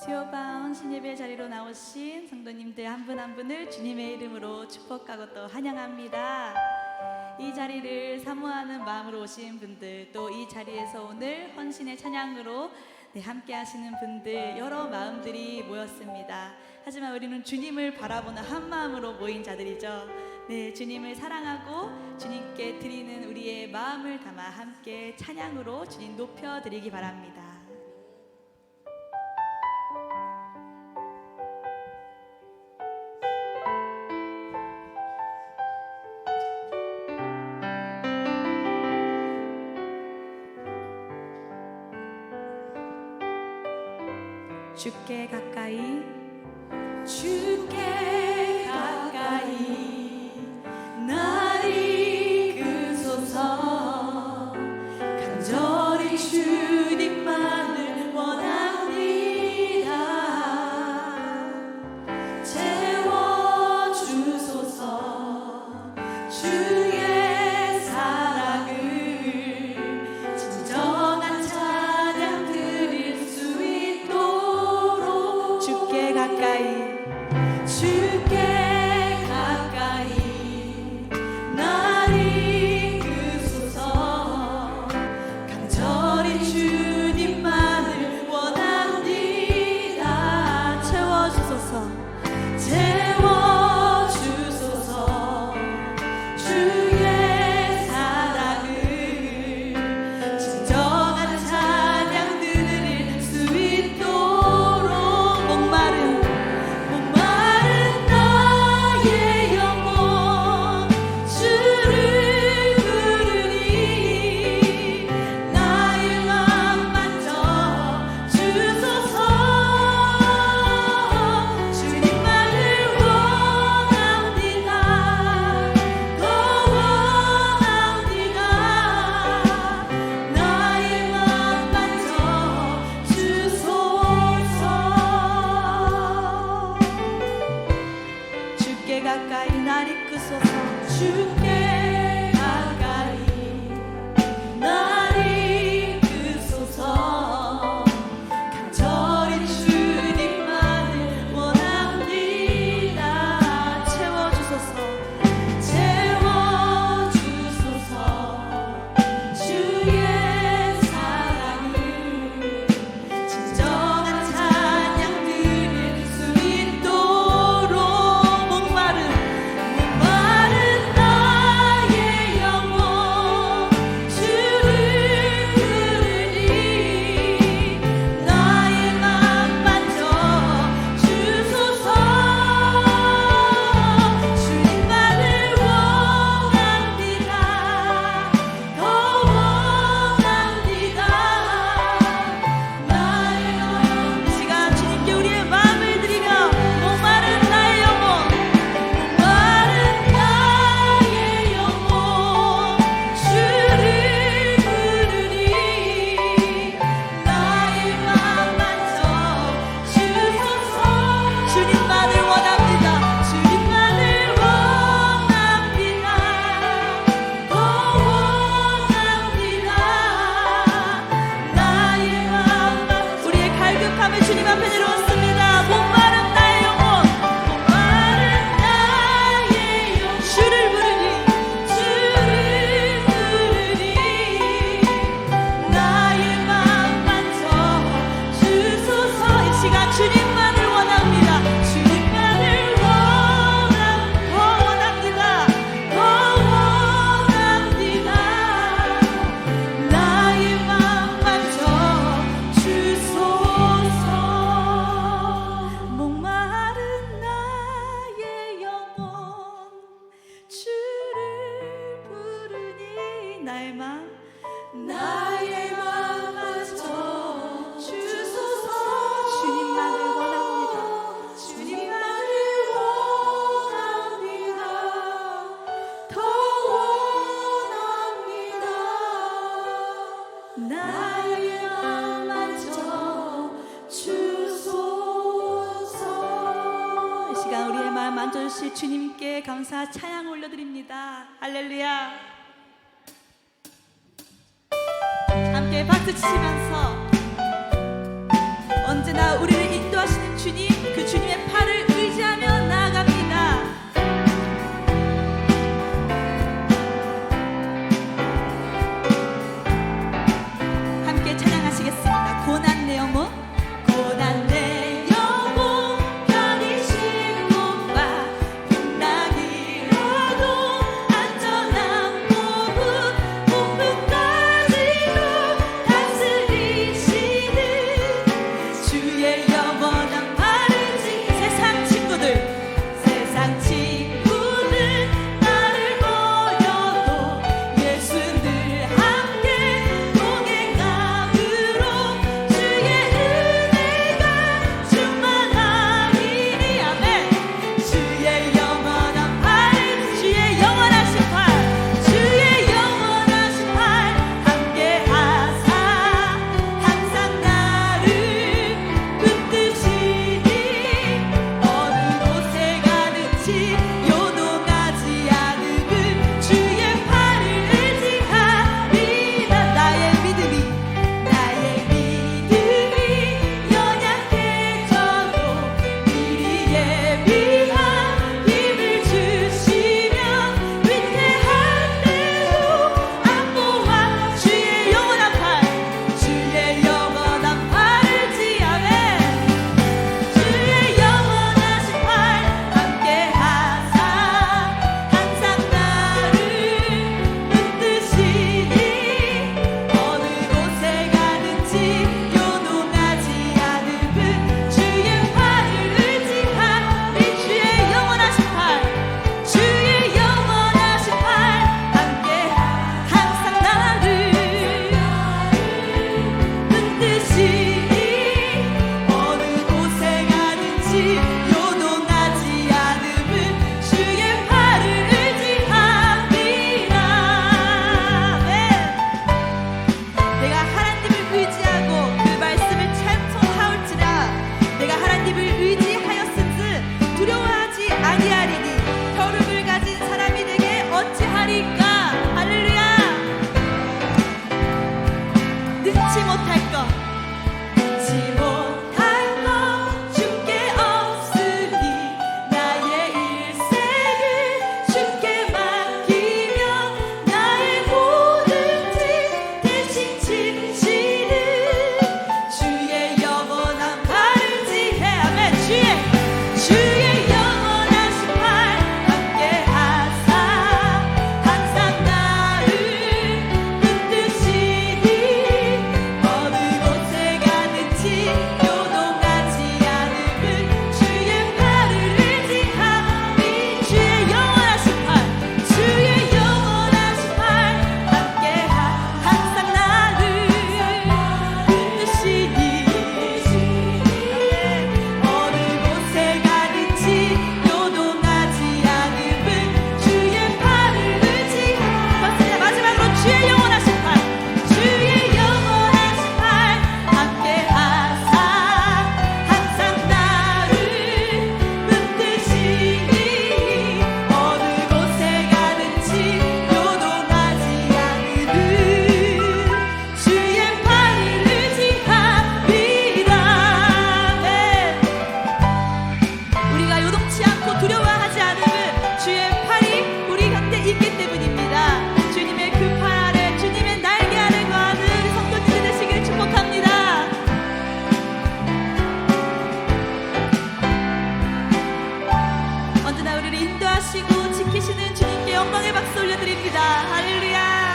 수요방 헌신예배 자리로 나오신 성도님들 한 분 한 분을 주님의 이름으로 축복하고 또 환영합니다. 이 자리를 사모하는 마음으로 오신 분들, 또 이 자리에서 오늘 헌신의 찬양으로 함께 하시는 분들, 여러 마음들이 모였습니다. 하지만 우리는 주님을 바라보는 한 마음으로 모인 자들이죠. 주님을 사랑하고 주님께 드리는 우리의 마음을 담아 함께 찬양으로 주님 높여드리기 바랍니다. 주께 가까이, 주께 가까이 날 이끄소서. 간절히 주님만을 원합니다. 채워주소서. 주의 사랑을 진정한 찬양 드릴 수 있도록 주께 가까이, 주께 가까이 날 이끄소서. 간절히 주님만을 원합니다. 채워주소서. 채워주소서. 주의 사랑을 진정한 찬양 드릴 수 있도록. 목마른 나의 영혼 주를 부르니 나의 맘 만져 주소서. 주님만을 원합니다. 더 원합니다. 나의 맘 만져 주소서. 주께 가까이 날 이끄소서. 주께 가까이 날 이끄소서. 간절히 주님만을 원합니다. 채워주소서. 채워주소서. 주의 사랑을 진정한 찬양 드릴 수 있도록. 목마른 나의 영혼 주를 부르니 나의 맘 만져 주소서. 주님만을 원합니다. 더 원합니다. 나의 영혼. 이 시간 주님께 우리의 마음을 드리며 목마른 나의 영혼, 목마른 나의 영혼 주를 부르니 나의 맘 만져 주소서. 주님만을 원합니다. 주님만을 원합니다. 더 원합니다. 나의 맘 우리의 갈급함을 주님 앞에 내려놓습니다. 목마른 나의 영혼, 목마른 나의 영혼 주를 부르니 나의 맘 만져 주소서. 이 시간 주님만을 원합니다. 주님만을 원합니다. 더 원합니다. 나의 맘 만져 주소서. 목마른 나의 영혼 주를 부르니 나의 맘 만져 주소서. 주님만을 원합니다. 주님만을 원합니다. 더 원합니다. 나의 맘 만져 주소서. 이 시간 우리의 마음 만져주실 주님께 감사 찬양 올려드립니다. 할렐루야. 함께 박수 치시면서 언제나 우리를 인도하시는 늦지 못할 것, 늦지 못할 것 주께 없으니 나의 일생을 주께 맡기며 나의 모든 짐 대신 짐지는 주의 영원한 팔을 지해. 아멘. 주의 영원하신 팔 함께 하사 항상 나를 붙드시니 어느 곳에 가든지 요동하지 않음은 주의 팔을 의지하니 주의 영원하신 팔, 주의 영원하신 팔 함께 항상 나를 붙드시니 어느 곳에 가든지 요동하지 않음은 주의 팔을 의지하니. 마지막으로 주의 영원하신 팔, 주의 영원하신 팔 함께 하사 항상 나를 붙드시니 어느 곳에 가든지 요동하지 않음은 주의 팔을 의지합니다. 우리가 요동치 않고 두려워하지 않음은 주의 팔이 우리 곁에 있기 때문입니다. 주님의 그 팔 아래, 주님의 날개 아래 거하는 성도님들 되시길 축복합니다. 언제나 우리를 인도하시고 지키시는 주님께 영광의 박수 올려드립니다. 할렐루야.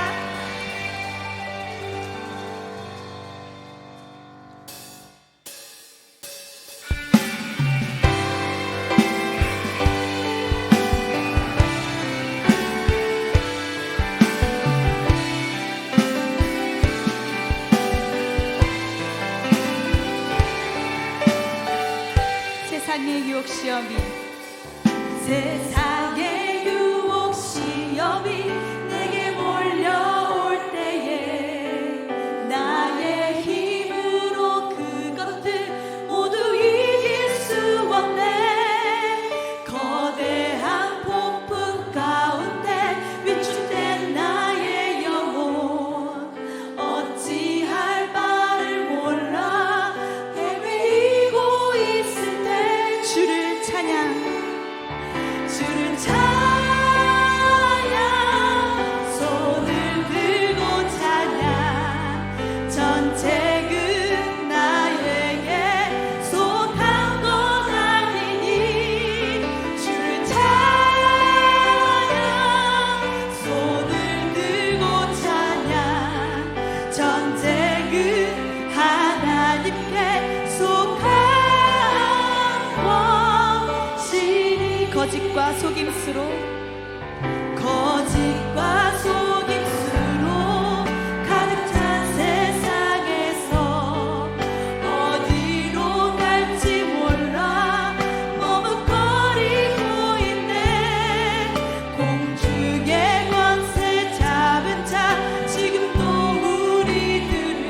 세상의 유혹 시험이, 세상의 유혹 시험이 내게 몰려올 때에 나의 힘으로 그것들 모두 이길 수 없네. 거대한 폭풍 가운데 위축된 나의 영혼 어찌할 바를 몰라 헤매이고 있을 때 주를 찬양, 주를 찬양, 손을 들고 찬양. 전쟁은 나에게 속한 것 아니니 주를 찬양, 손을 들고 찬양. 전쟁은 하나님께 속한 것이니. 거짓과 속임수로, 거짓과 속임수로 가득 찬 세상에서 어디로 갈지 몰라 머뭇거리고 있네. 공중의 권세 잡은 자 지금도 우리들을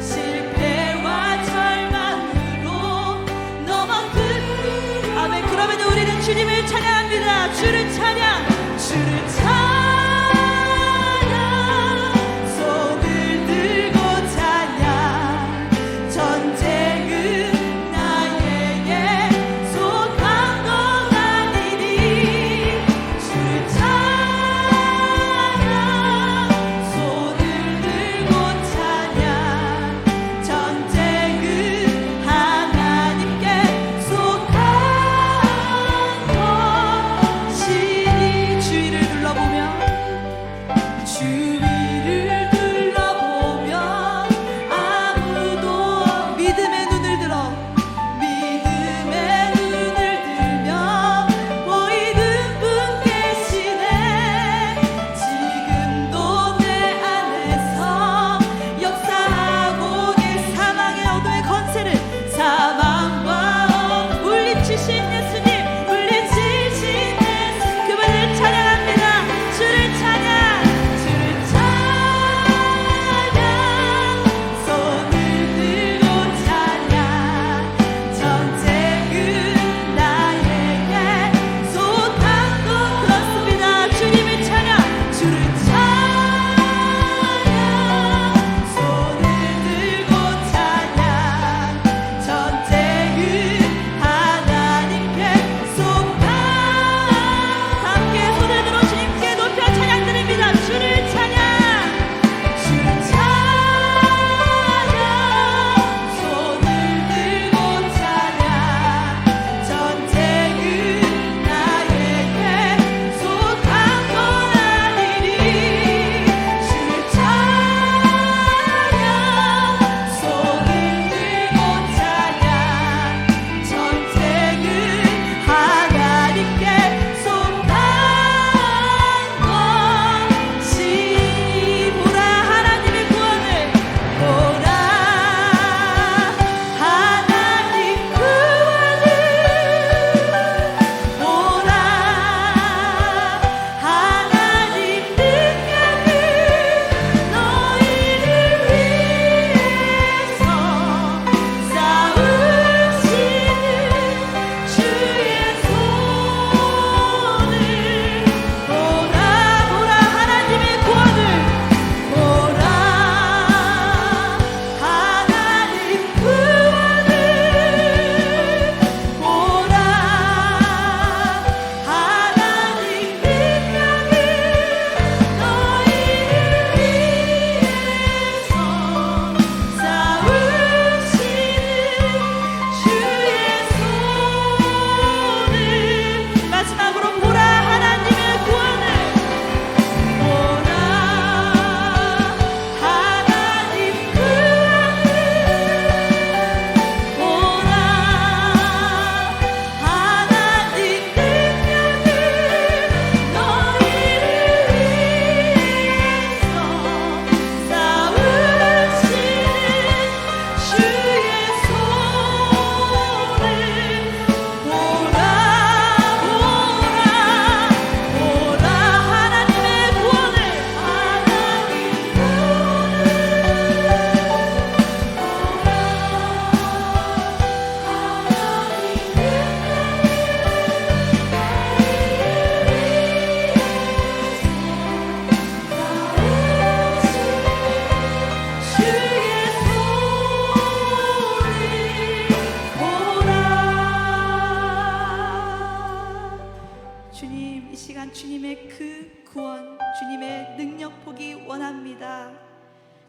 실패와 절망으로 넘어뜨려. 아멘. 그러면 우리는 주님을 찬양합니다.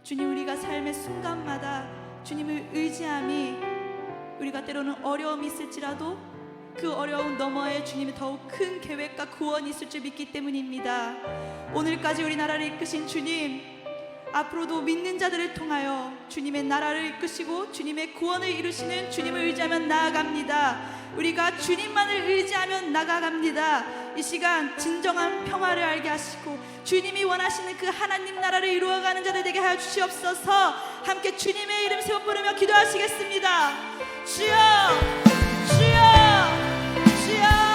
주님, 우리가 삶의 순간마다 주님을 의지함이, 우리가 때로는 어려움이 있을지라도 그 어려움 너머에 주님의 더욱 큰 계획과 구원이 있을 줄 믿기 때문입니다. 오늘까지 우리나라를 이끄신 주님, 앞으로도 믿는 자들을 통하여 주님의 나라를 이끄시고 주님의 구원을 이루시는 주님을 의지하며 나아갑니다. 우리가 주님만을 의지하며 나아갑니다. 이 시간 진정한 평화를 알게 하시고 주님이 원하시는 그 하나님 나라를 이루어가는 자들 되게 하여 주시옵소서. 함께 주님의 이름 세워 부르며 기도하시겠습니다. 주여, 주여, 주여.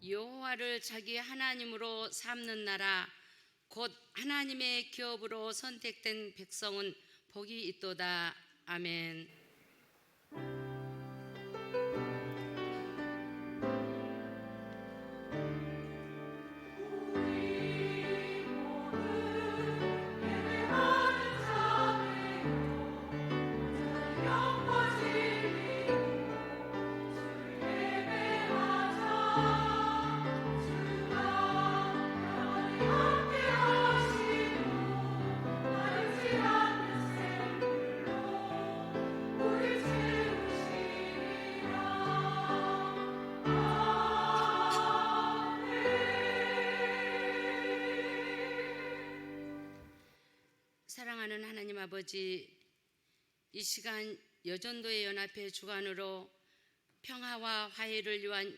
여호와를 자기 하나님으로 삼는 나라, 곧 하나님의 기업으로 선택된 백성은 복이 있도다. 아멘. 사랑하는 하나님 아버지, 이 시간 여전도회 연합회 주관으로 평화와 화해를 위한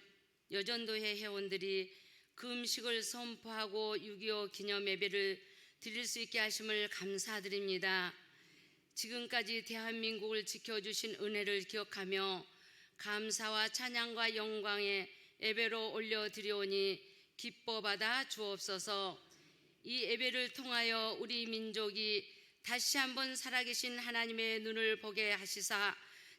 여전도회 회원들이 그 음식을 선포하고 6.25 기념 예배를 드릴 수 있게 하심을 감사드립니다. 지금까지 대한민국을 지켜주신 은혜를 기억하며 감사와 찬양과 영광의 예배로 올려드리오니 기뻐 받아 주옵소서. 이 예배를 통하여 우리 민족이 다시 한번 살아계신 하나님의 눈을 보게 하시사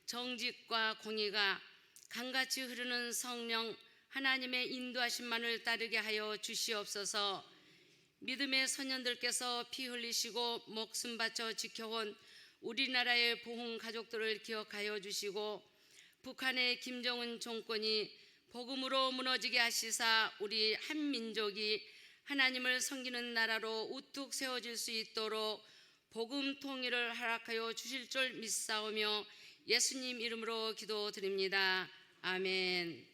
정직과 공의가 강같이 흐르는 성령 하나님의 인도하심만을 따르게 하여 주시옵소서. 믿음의 선녀들께서 피 흘리시고 목숨 바쳐 지켜온 우리나라의 보훈 가족들을 기억하여 주시고 북한의 김정은 정권이 복음으로 무너지게 하시사 우리 한 민족이 하나님을 섬기는 나라로 우뚝 세워질 수 있도록 복음 통일을 허락하여 주실 줄 믿사오며 예수님 이름으로 기도드립니다. 아멘.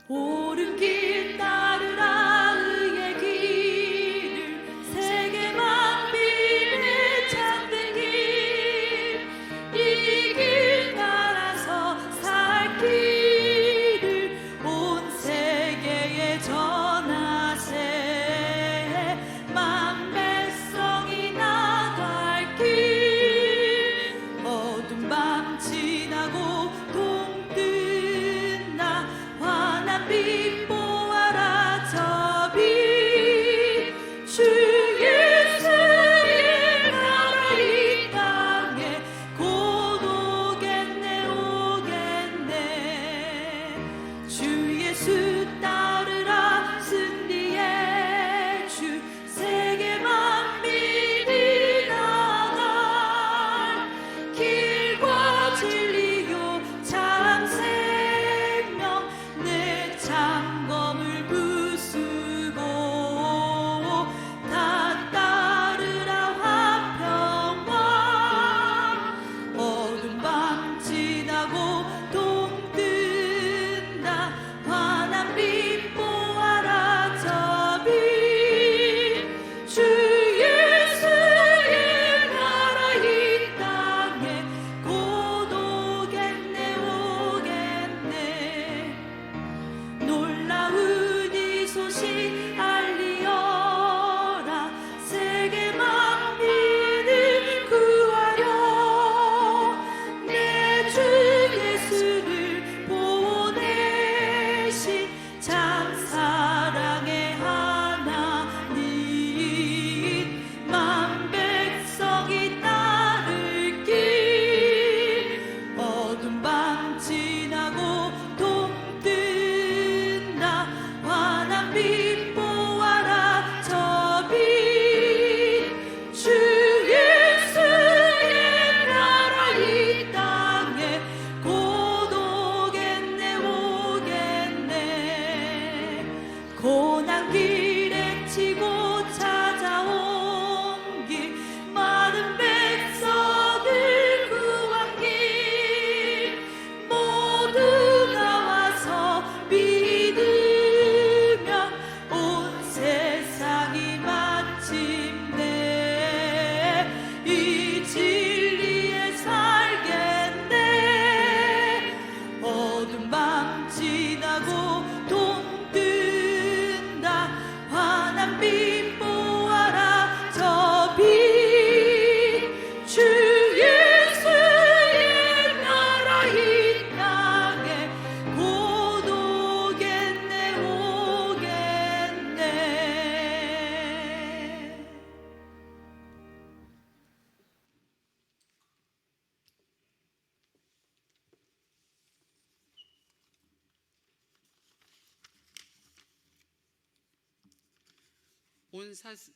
옳은 길 따르라 의의 길을 세계 만민의 참된 길, 이 길 따라서 살 길을 온 세계에 전하세. 만 백성이 나갈 길, 어두운 밤 지나고 동뜬 나 빛 보아라.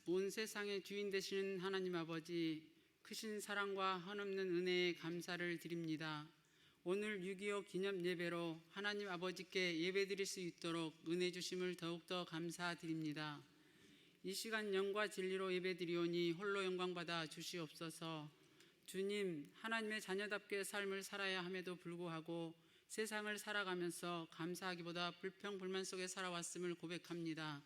온 세상의 주인 되시는 하나님 아버지, 크신 사랑과 한없는 은혜에 감사를 드립니다. 오늘 6.25 기념 예배로 하나님 아버지께 예배드릴 수 있도록 은혜 주심을 더욱더 감사드립니다. 이 시간 영과 진리로 예배드리오니 홀로 영광받아 주시옵소서. 주님, 하나님의 자녀답게 삶을 살아야 함에도 불구하고 세상을 살아가면서 감사하기보다 불평불만 속에 살아왔음을 고백합니다.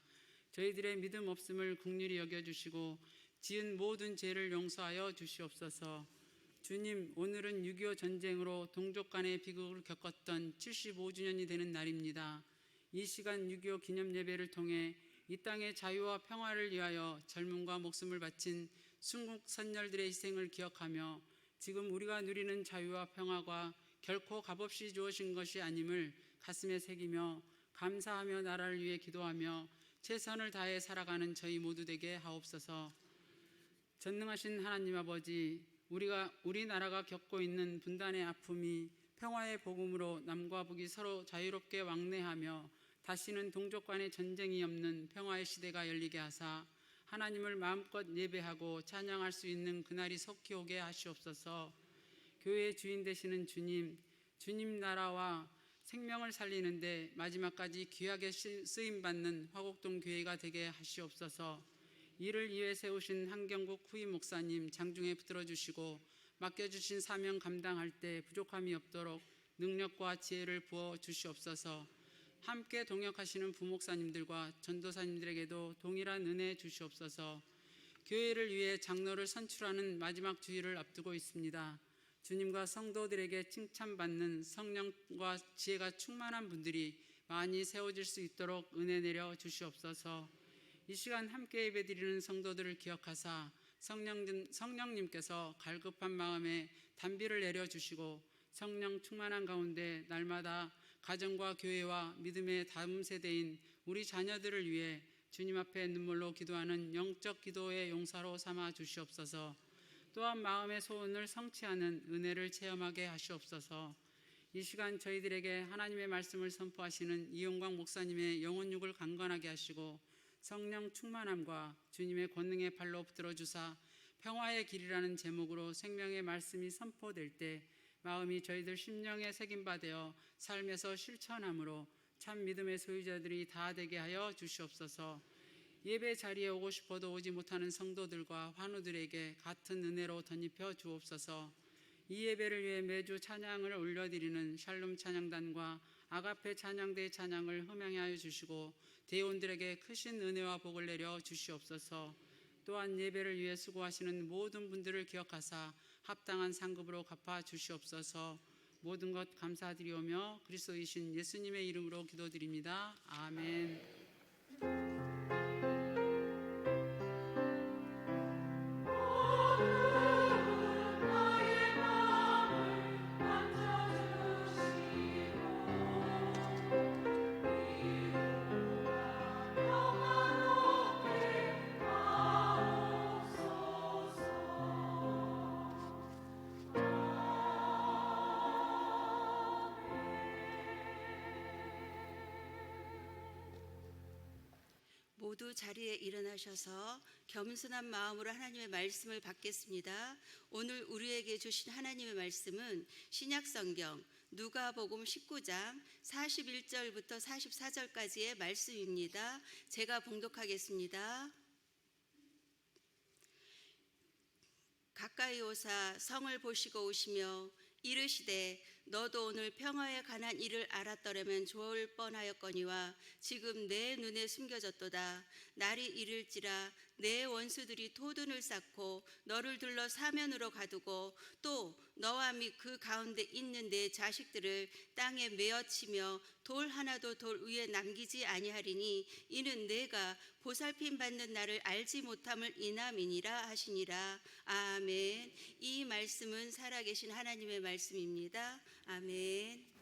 저희들의 믿음 없음을 긍휼히 여겨주시고 지은 모든 죄를 용서하여 주시옵소서. 주님, 오늘은 6.25 전쟁으로 동족 간의 비극을 겪었던 75주년이 되는 날입니다. 이 시간 6.25 기념 예배를 통해 이 땅의 자유와 평화를 위하여 젊음과 목숨을 바친 순국 선열들의 희생을 기억하며 지금 우리가 누리는 자유와 평화가 결코 값없이 주어진 것이 아님을 가슴에 새기며 감사하며 나라를 위해 기도하며 최선을 다해 살아가는 저희 모두 되게 하옵소서. 전능하신 하나님 아버지, 우리나라가 겪고 있는 분단의 아픔이 평화의 복음으로 남과 북이 서로 자유롭게 왕래하며 다시는 동족 간의 전쟁이 없는 평화의 시대가 열리게 하사 하나님을 마음껏 예배하고 찬양할 수 있는 그날이 속히 오게 하시옵소서. 교회의 주인 되시는 주님, 주님 나라와 생명을 살리는데 마지막까지 귀하게 쓰임받는 화곡동 교회가 되게 하시옵소서. 이를 위해 세우신 한경국 후임 목사님 장중에 붙들어 주시고 맡겨주신 사명 감당할 때 부족함이 없도록 능력과 지혜를 부어 주시옵소서. 함께 동역하시는 부목사님들과 전도사님들에게도 동일한 은혜 주시옵소서. 교회를 위해 장로를 선출하는 마지막 주일을 앞두고 있습니다. 주님과 성도들에게 칭찬받는 성령과 지혜가 충만한 분들이 많이 세워질 수 있도록 은혜 내려 주시옵소서. 이 시간 함께 예배드리는 성도들을 기억하사 성령님께서 갈급한 마음에 단비를 내려주시고 성령 충만한 가운데 날마다 가정과 교회와 믿음의 다음 세대인 우리 자녀들을 위해 주님 앞에 눈물로 기도하는 영적 기도의 용사로 삼아 주시옵소서. 또한 마음의 소원을 성취하는 은혜를 체험하게 하시옵소서. 이 시간 저희들에게 하나님의 말씀을 선포하시는 이용광 목사님의 영혼육을 강건하게 하시고 성령 충만함과 주님의 권능의 발로 붙들어 주사 평화의 길이라는 제목으로 생명의 말씀이 선포될 때 마음이 저희들 심령에 새김받아 삶에서 실천함으로 참 믿음의 소유자들이 다 되게 하여 주시옵소서. 예배 자리에 오고 싶어도 오지 못하는 성도들과 환우들에게 같은 은혜로 덧입혀 주옵소서. 이 예배를 위해 매주 찬양을 올려드리는 샬롬 찬양단과 아가페 찬양대의 찬양을 흠양해 하여 주시고 대원들에게 크신 은혜와 복을 내려 주시옵소서. 또한 예배를 위해 수고하시는 모든 분들을 기억하사 합당한 상급으로 갚아 주시옵소서. 모든 것 감사드리오며 그리스도이신 예수님의 이름으로 기도드립니다. 아멘. 모두 자리에 일어나셔서 겸손한 마음으로 하나님의 말씀을 받겠습니다. 오늘 우리에게 주신 하나님의 말씀은 신약성경 누가복음 19장 41절부터 44절까지의 말씀입니다. 제가 봉독하겠습니다. 가까이 오사 성을 보시고 오시며 이르시되 너도 오늘 평화에 관한 일을 알았더라면 좋을 뻔하였거니와 지금 내 눈에 숨겨졌도다. 날이 이를지라 내 원수들이 토둔을 쌓고 너를 둘러 사면으로 가두고 또 너와 및 그 가운데 있는 내 자식들을 땅에 메어치며 돌 하나도 돌 위에 남기지 아니하리니 이는 내가 보살핌 받는 날을 알지 못함을 인함이니라 하시니라. 아멘. 이 말씀은 살아계신 하나님의 말씀입니다. 아멘.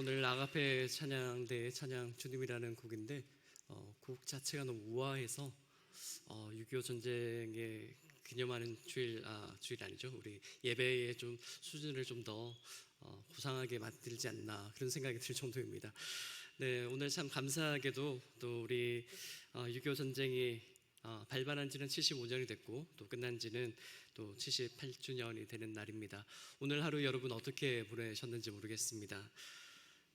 오늘 아가페 찬양대의 찬양 주님이라는 곡인데 곡 자체가 너무 우아해서 6.25 전쟁에 기념하는 주일이 아니죠. 우리 예배의 좀 수준을 좀 더 고상하게 만들지 않나 그런 생각이 들 정도입니다. 네, 오늘 참 감사하게도 또 우리 6.25 전쟁이 발발한 지는 75년이 됐고 또 끝난 지는 또 78주년이 되는 날입니다. 오늘 하루 여러분 어떻게 보내셨는지 모르겠습니다.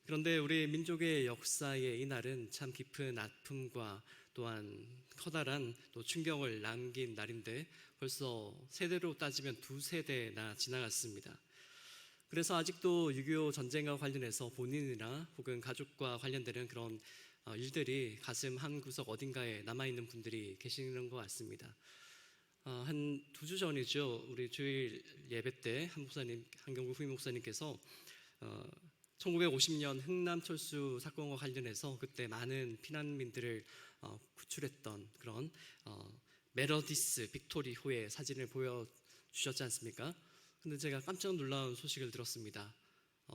그런데 우리 민족의 역사의 이 날은 참 깊은 아픔과 또한 커다란 또 충격을 남긴 날인데 벌써 세대로 따지면 2세대나 지나갔습니다. 그래서 아직도 6.25 전쟁과 관련해서 본인이나 혹은 가족과 관련되는 그런 일들이 가슴 한 구석 어딘가에 남아있는 분들이 계시는 것 같습니다. 한 2주 전이죠. 우리 주일 예배 때 한경구 후임 목사님께서 1950년 흥남철수 사건과 관련해서 그때 많은 피난민들을 구출했던 그런 메러디스 빅토리호의 사진을 보여주셨지 않습니까? 근데 제가 깜짝 놀라운 소식을 들었습니다.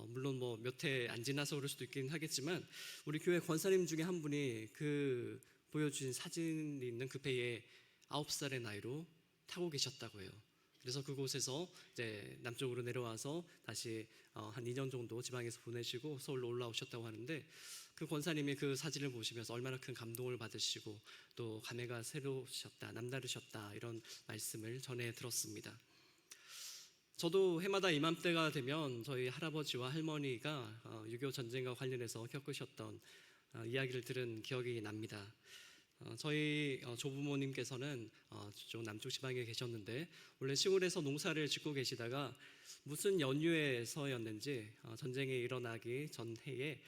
물론 뭐 몇 해 안 지나서 그럴 수도 있긴 하겠지만 우리 교회 권사님 중에 한 분이 그 보여주신 사진이 있는 그 배에 9살의 나이로 타고 계셨다고 해요. 그래서 그곳에서 이제 남쪽으로 내려와서 다시 한 2년 정도 지방에서 보내시고 서울로 올라오셨다고 하는데 그 권사님이 그 사진을 보시면서 얼마나 큰 감동을 받으시고 또 감회가 새로우셨다, 남다르셨다 이런 말씀을 전해 들었습니다. 저도 해마다 이맘때가 되면 저희 할아버지와 할머니가 6.25 전쟁과 관련해서 겪으셨던 이야기를 들은 기억이 납니다. 저희 조부모님께서는 저쪽 남쪽 지방에 계셨는데 원래 시골에서 농사를 짓고 계시다가 무슨 연휴에서였는지 전쟁이 일어나기 전 해에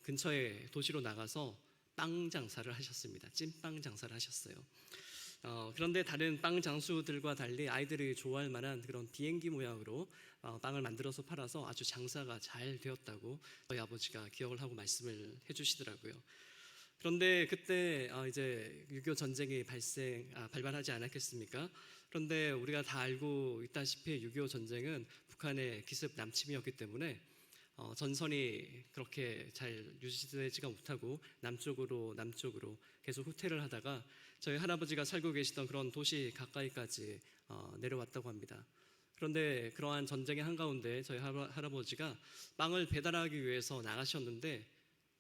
근처에 도시로 나가서 빵 장사를 하셨습니다. 찐빵 장사를 하셨어요. 그런데 다른 빵 장수들과 달리 아이들이 좋아할 만한 그런 비행기 모양으로 빵을 만들어서 팔아서 아주 장사가 잘 되었다고 저희 아버지가 기억을 하고 말씀을 해주시더라고요. 그런데 그때 이제 6.25 전쟁이 발발하지 않았겠습니까? 그런데 우리가 다 알고 있다시피 6.25 전쟁은 북한의 기습 남침이었기 때문에 전선이 그렇게 잘 유지되지가 못하고 남쪽으로 계속 후퇴를 하다가 저희 할아버지가 살고 계시던 그런 도시 가까이까지 내려왔다고 합니다. 그런데 그러한 전쟁의 한가운데 저희 할아버지가 빵을 배달하기 위해서 나가셨는데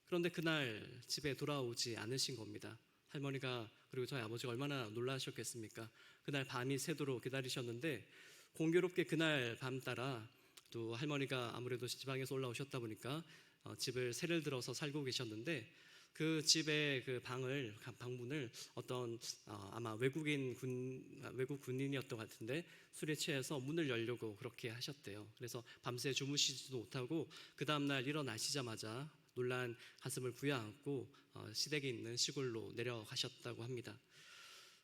그런데 그날 집에 돌아오지 않으신 겁니다. 할머니가 그리고 저희 아버지가 얼마나 놀라셨겠습니까? 그날 밤이 새도록 기다리셨는데 공교롭게 그날 밤 따라 또 할머니가 아무래도 지방에서 올라오셨다 보니까 집을 새를 들어서 살고 계셨는데 그 집의 그 방문을 어떤 아마 외국 군인이었던 것 같은데 술에 취해서 문을 열려고 그렇게 하셨대요. 그래서 밤새 주무시지도 못하고 그 다음날 일어나시자마자 놀란 가슴을 부여안고 시댁에 있는 시골로 내려가셨다고 합니다.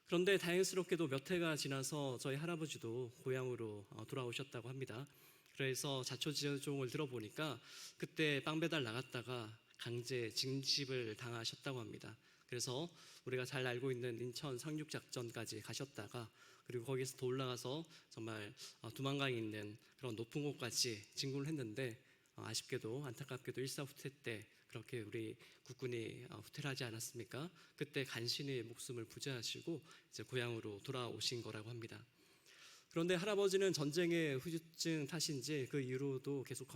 그런데 다행스럽게도 몇 해가 지나서 저희 할아버지도 고향으로 돌아오셨다고 합니다. 그래서 자초지종을 들어보니까 그때 빵 배달 나갔다가 강제 징집을 당하셨다고 합니다. 그래서 우리가 잘 알고 있는 인천 상륙작전까지 가셨다가 그리고 거기서 더 올라가서 정말 두만강에 있는 그런 높은 곳까지 진군을 했는데 아쉽게도 안타깝게도 일사후퇴 때 그렇게 우리 국군이 후퇴를 하지 않았습니까? 그때 간신히 목숨을 부재하시고 이제 고향으로 돌아오신 거라고 합니다. 그런데 할아버지는 전쟁의 후유증 탓인지 그 이후로도 계속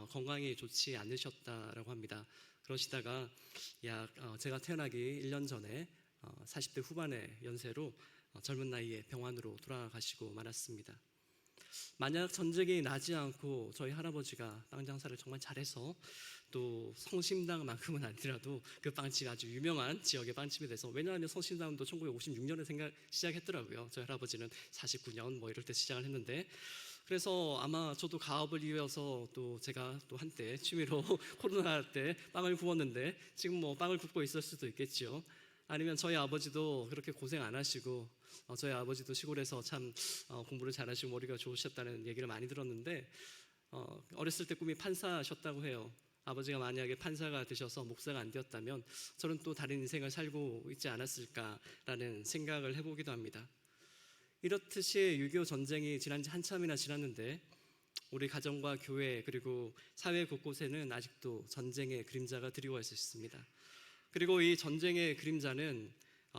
건강이 좋지 않으셨다라고 합니다. 그러시다가 제가 태어나기 1년 전에 40대 후반의 연세로 젊은 나이에 병환으로 돌아가시고 말았습니다. 만약 전쟁이 나지 않고 저희 할아버지가 빵 장사를 정말 잘해서 또 성심당만큼은 아니라도 그 빵집이 아주 유명한 지역의 빵집이 돼서 왜냐하면 성심당도 1956년에 시작했더라고요. 저희 할아버지는 49년 뭐 이럴 때 시작을 했는데 그래서 아마 저도 가업을 이어서 또 제가 또 한때 취미로 코로나 때 빵을 구웠는데 지금 뭐 빵을 굽고 있을 수도 있겠죠. 아니면 저희 아버지도 그렇게 고생 안 하시고 저희 아버지도 시골에서 참 공부를 잘하시고 머리가 좋으셨다는 얘기를 많이 들었는데 어렸을 때 꿈이 판사셨다고 해요. 아버지가 만약에 판사가 되셔서 목사가 안 되었다면 저는 또 다른 인생을 살고 있지 않았을까라는 생각을 해보기도 합니다. 이렇듯이 6.25 전쟁이 지난 지 한참이나 지났는데 우리 가정과 교회 그리고 사회 곳곳에는 아직도 전쟁의 그림자가 드리워 있습니다. 그리고 이 전쟁의 그림자는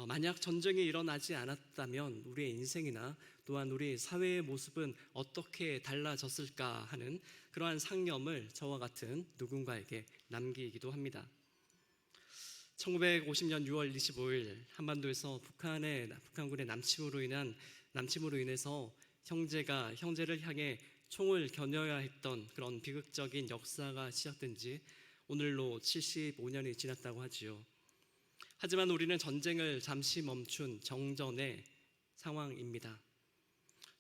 만약 전쟁이 일어나지 않았다면 우리의 인생이나 또한 우리 사회의 모습은 어떻게 달라졌을까 하는 그러한 상념을 저와 같은 누군가에게 남기기도 합니다. 1950년 6월 25일 한반도에서 북한군의 남침으로 인해서 형제가 형제를 향해 총을 겨누어야 했던 그런 비극적인 역사가 시작된 지 오늘로 75년이 지났다고 하지요. 하지만 우리는 전쟁을 잠시 멈춘 정전의 상황입니다.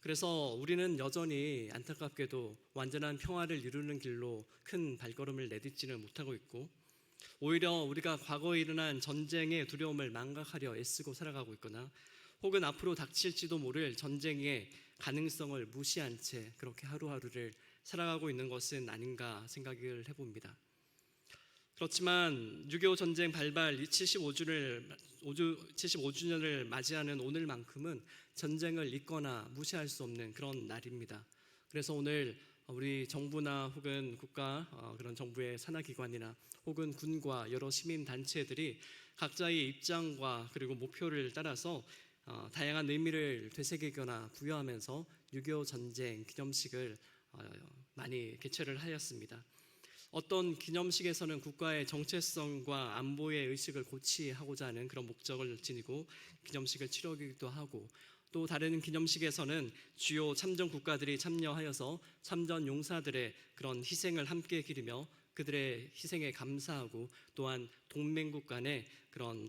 그래서 우리는 여전히 안타깝게도 완전한 평화를 이루는 길로 큰 발걸음을 내딛지는 못하고 있고, 오히려 우리가 과거에 일어난 전쟁의 두려움을 망각하려 애쓰고 살아가고 있거나 혹은 앞으로 닥칠지도 모를 전쟁의 가능성을 무시한 채 그렇게 하루하루를 살아가고 있는 것은 아닌가 생각을 해봅니다. 그렇지만 6.25 전쟁 발발 75주년을 맞이하는 오늘만큼은 전쟁을 잊거나 무시할 수 없는 그런 날입니다. 그래서 오늘 우리 정부나 혹은 국가 그런 정부의 산하기관이나 혹은 군과 여러 시민단체들이 각자의 입장과 그리고 목표를 따라서 다양한 의미를 되새기거나 부여하면서 6.25 전쟁 기념식을 많이 개최를 하였습니다. 어떤 기념식에서는 국가의 정체성과 안보의 의식을 고취하고자 하는 그런 목적을 지니고 기념식을 치르기도 하고, 또 다른 기념식에서는 주요 참전 국가들이 참여하여서 참전 용사들의 그런 희생을 함께 기리며 그들의 희생에 감사하고 또한 동맹국 간의 그런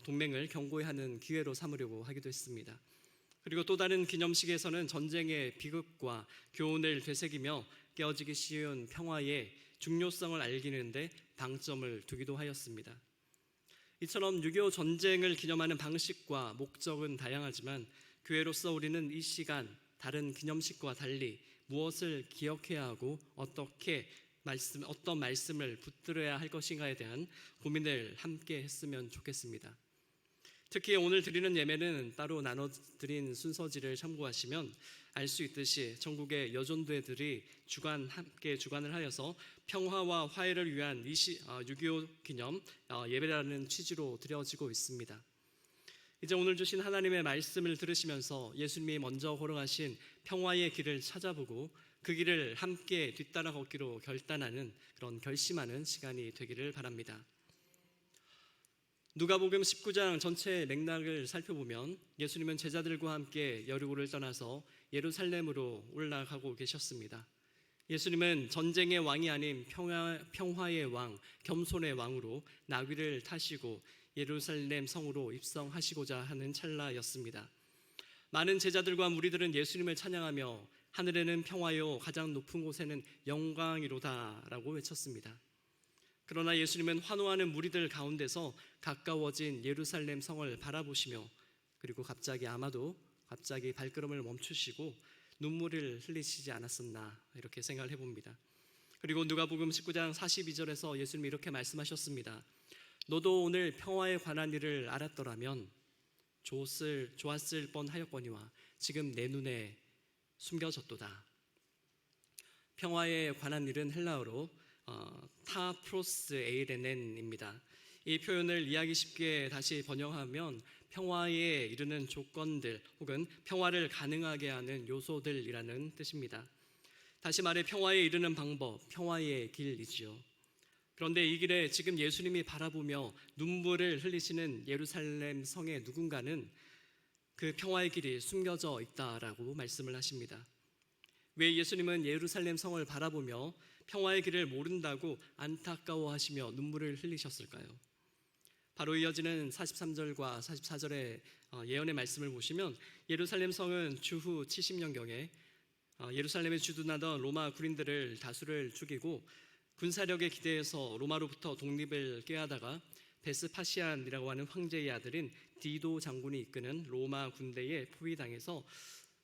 동맹을 견고히 하는 기회로 삼으려고 하기도 했습니다. 그리고 또 다른 기념식에서는 전쟁의 비극과 교훈을 되새기며 깨어지기 쉬운 평화의 중요성을 알기는데 방점을 두기도 하였습니다. 이처럼 6.25 전쟁을 기념하는 방식과 목적은 다양하지만 교회로서 우리는 이 시간 다른 기념식과 달리 무엇을 기억해야 하고 어떤 말씀을 붙들어야 할 것인가에 대한 고민을 함께 했으면 좋겠습니다. 특히 오늘 드리는 예배는 따로 나눠드린 순서지를 참고하시면 알 수 있듯이 전국의 여전도회들이 함께 주관을 하여서 평화와 화해를 위한 6.25 기념 예배라는 취지로 드려지고 있습니다. 이제 오늘 주신 하나님의 말씀을 들으시면서 예수님이 먼저 걸어가신 평화의 길을 찾아보고 그 길을 함께 뒤따라 걷기로 결단하는 그런 결심하는 시간이 되기를 바랍니다. 누가복음 19장 전체 맥락을 살펴보면 예수님은 제자들과 함께 여리고를 떠나서 예루살렘으로 올라가고 계셨습니다. 예수님은 전쟁의 왕이 아닌 평화의 왕, 겸손의 왕으로 나귀를 타시고 예루살렘 성으로 입성하시고자 하는 찰나였습니다. 많은 제자들과 무리들은 예수님을 찬양하며 하늘에는 평화요 가장 높은 곳에는 영광이로다라고 외쳤습니다. 그러나 예수님은 환호하는 무리들 가운데서 가까워진 예루살렘 성을 바라보시며 그리고 갑자기 발걸음을 멈추시고 눈물을 흘리시지 않았었나 이렇게 생각을 해봅니다. 그리고 누가복음 19장 42절에서 예수님이 이렇게 말씀하셨습니다. 너도 오늘 평화에 관한 일을 알았더라면 좋았을 뻔하였거니와 지금 내 눈에 숨겨졌도다. 평화에 관한 일은 헬라어로 타프로스 에이레넨입니다. 이 표현을 이해하기 쉽게 다시 번역하면 평화에 이르는 조건들 혹은 평화를 가능하게 하는 요소들이라는 뜻입니다. 다시 말해 평화에 이르는 방법, 평화의 길이지요. 그런데 이 길에 지금 예수님이 바라보며 눈물을 흘리시는 예루살렘 성의 누군가는 그 평화의 길이 숨겨져 있다라고 말씀을 하십니다. 왜 예수님은 예루살렘 성을 바라보며 평화의 길을 모른다고 안타까워하시며 눈물을 흘리셨을까요? 바로 이어지는 43절과 44절의 예언의 말씀을 보시면 예루살렘 성은 주후 70년경에 예루살렘에 주둔하던 로마 군인들을 다수를 죽이고 군사력에 기대해서 로마로부터 독립을 꾀하다가 베스파시안이라고 하는 황제의 아들인 디도 장군이 이끄는 로마 군대에 포위당해서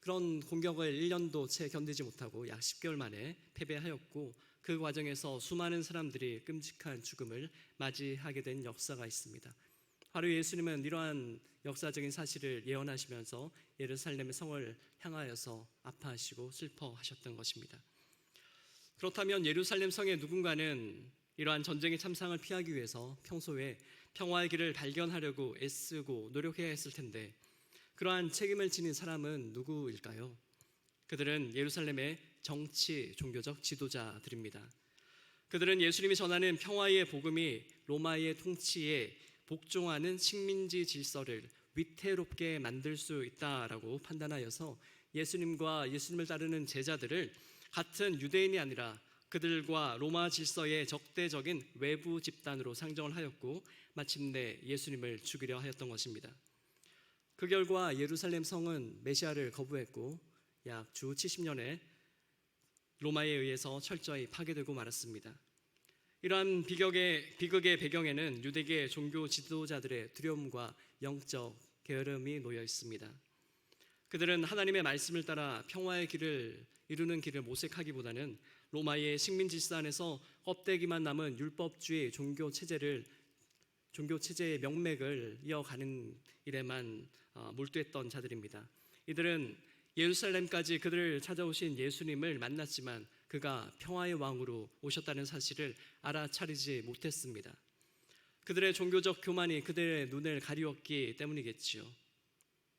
그런 공격을 1년도 채 견디지 못하고 약 10개월 만에 패배하였고 그 과정에서 수많은 사람들이 끔찍한 죽음을 맞이하게 된 역사가 있습니다. 바로 예수님은 이러한 역사적인 사실을 예언하시면서 예루살렘의 성을 향하여서 아파하시고 슬퍼하셨던 것입니다. 그렇다면 예루살렘 성의 누군가는 이러한 전쟁의 참상을 피하기 위해서 평소에 평화의 길을 발견하려고 애쓰고 노력해야 했을 텐데 그러한 책임을 지닌 사람은 누구일까요? 그들은 예루살렘의 정치, 종교적 지도자들입니다. 그들은 예수님이 전하는 평화의 복음이 로마의 통치에 복종하는 식민지 질서를 위태롭게 만들 수 있다라고 판단하여서 예수님과 예수님을 따르는 제자들을 같은 유대인이 아니라 그들과 로마 질서의 적대적인 외부 집단으로 상정을 하였고 마침내 예수님을 죽이려 하였던 것입니다. 그 결과 예루살렘 성은 메시아를 거부했고 약 주 70년에 로마에 의해서 철저히 파괴되고 말았습니다. 이러한 비극의 배경에는 유대계 종교 지도자들의 두려움과 영적 게으름이 놓여 있습니다. 그들은 하나님의 말씀을 따라 평화의 길을 이루는 길을 모색하기보다는 로마의 식민 질서 안에서 껍데기만 남은 율법주의 종교 체제의 명맥을 이어가는 일에만 몰두했던 자들입니다. 이들은 예루살렘까지 그들을 찾아오신 예수님을 만났지만 그가 평화의 왕으로 오셨다는 사실을 알아차리지 못했습니다. 그들의 종교적 교만이 그들의 눈을 가리웠기 때문이겠지요.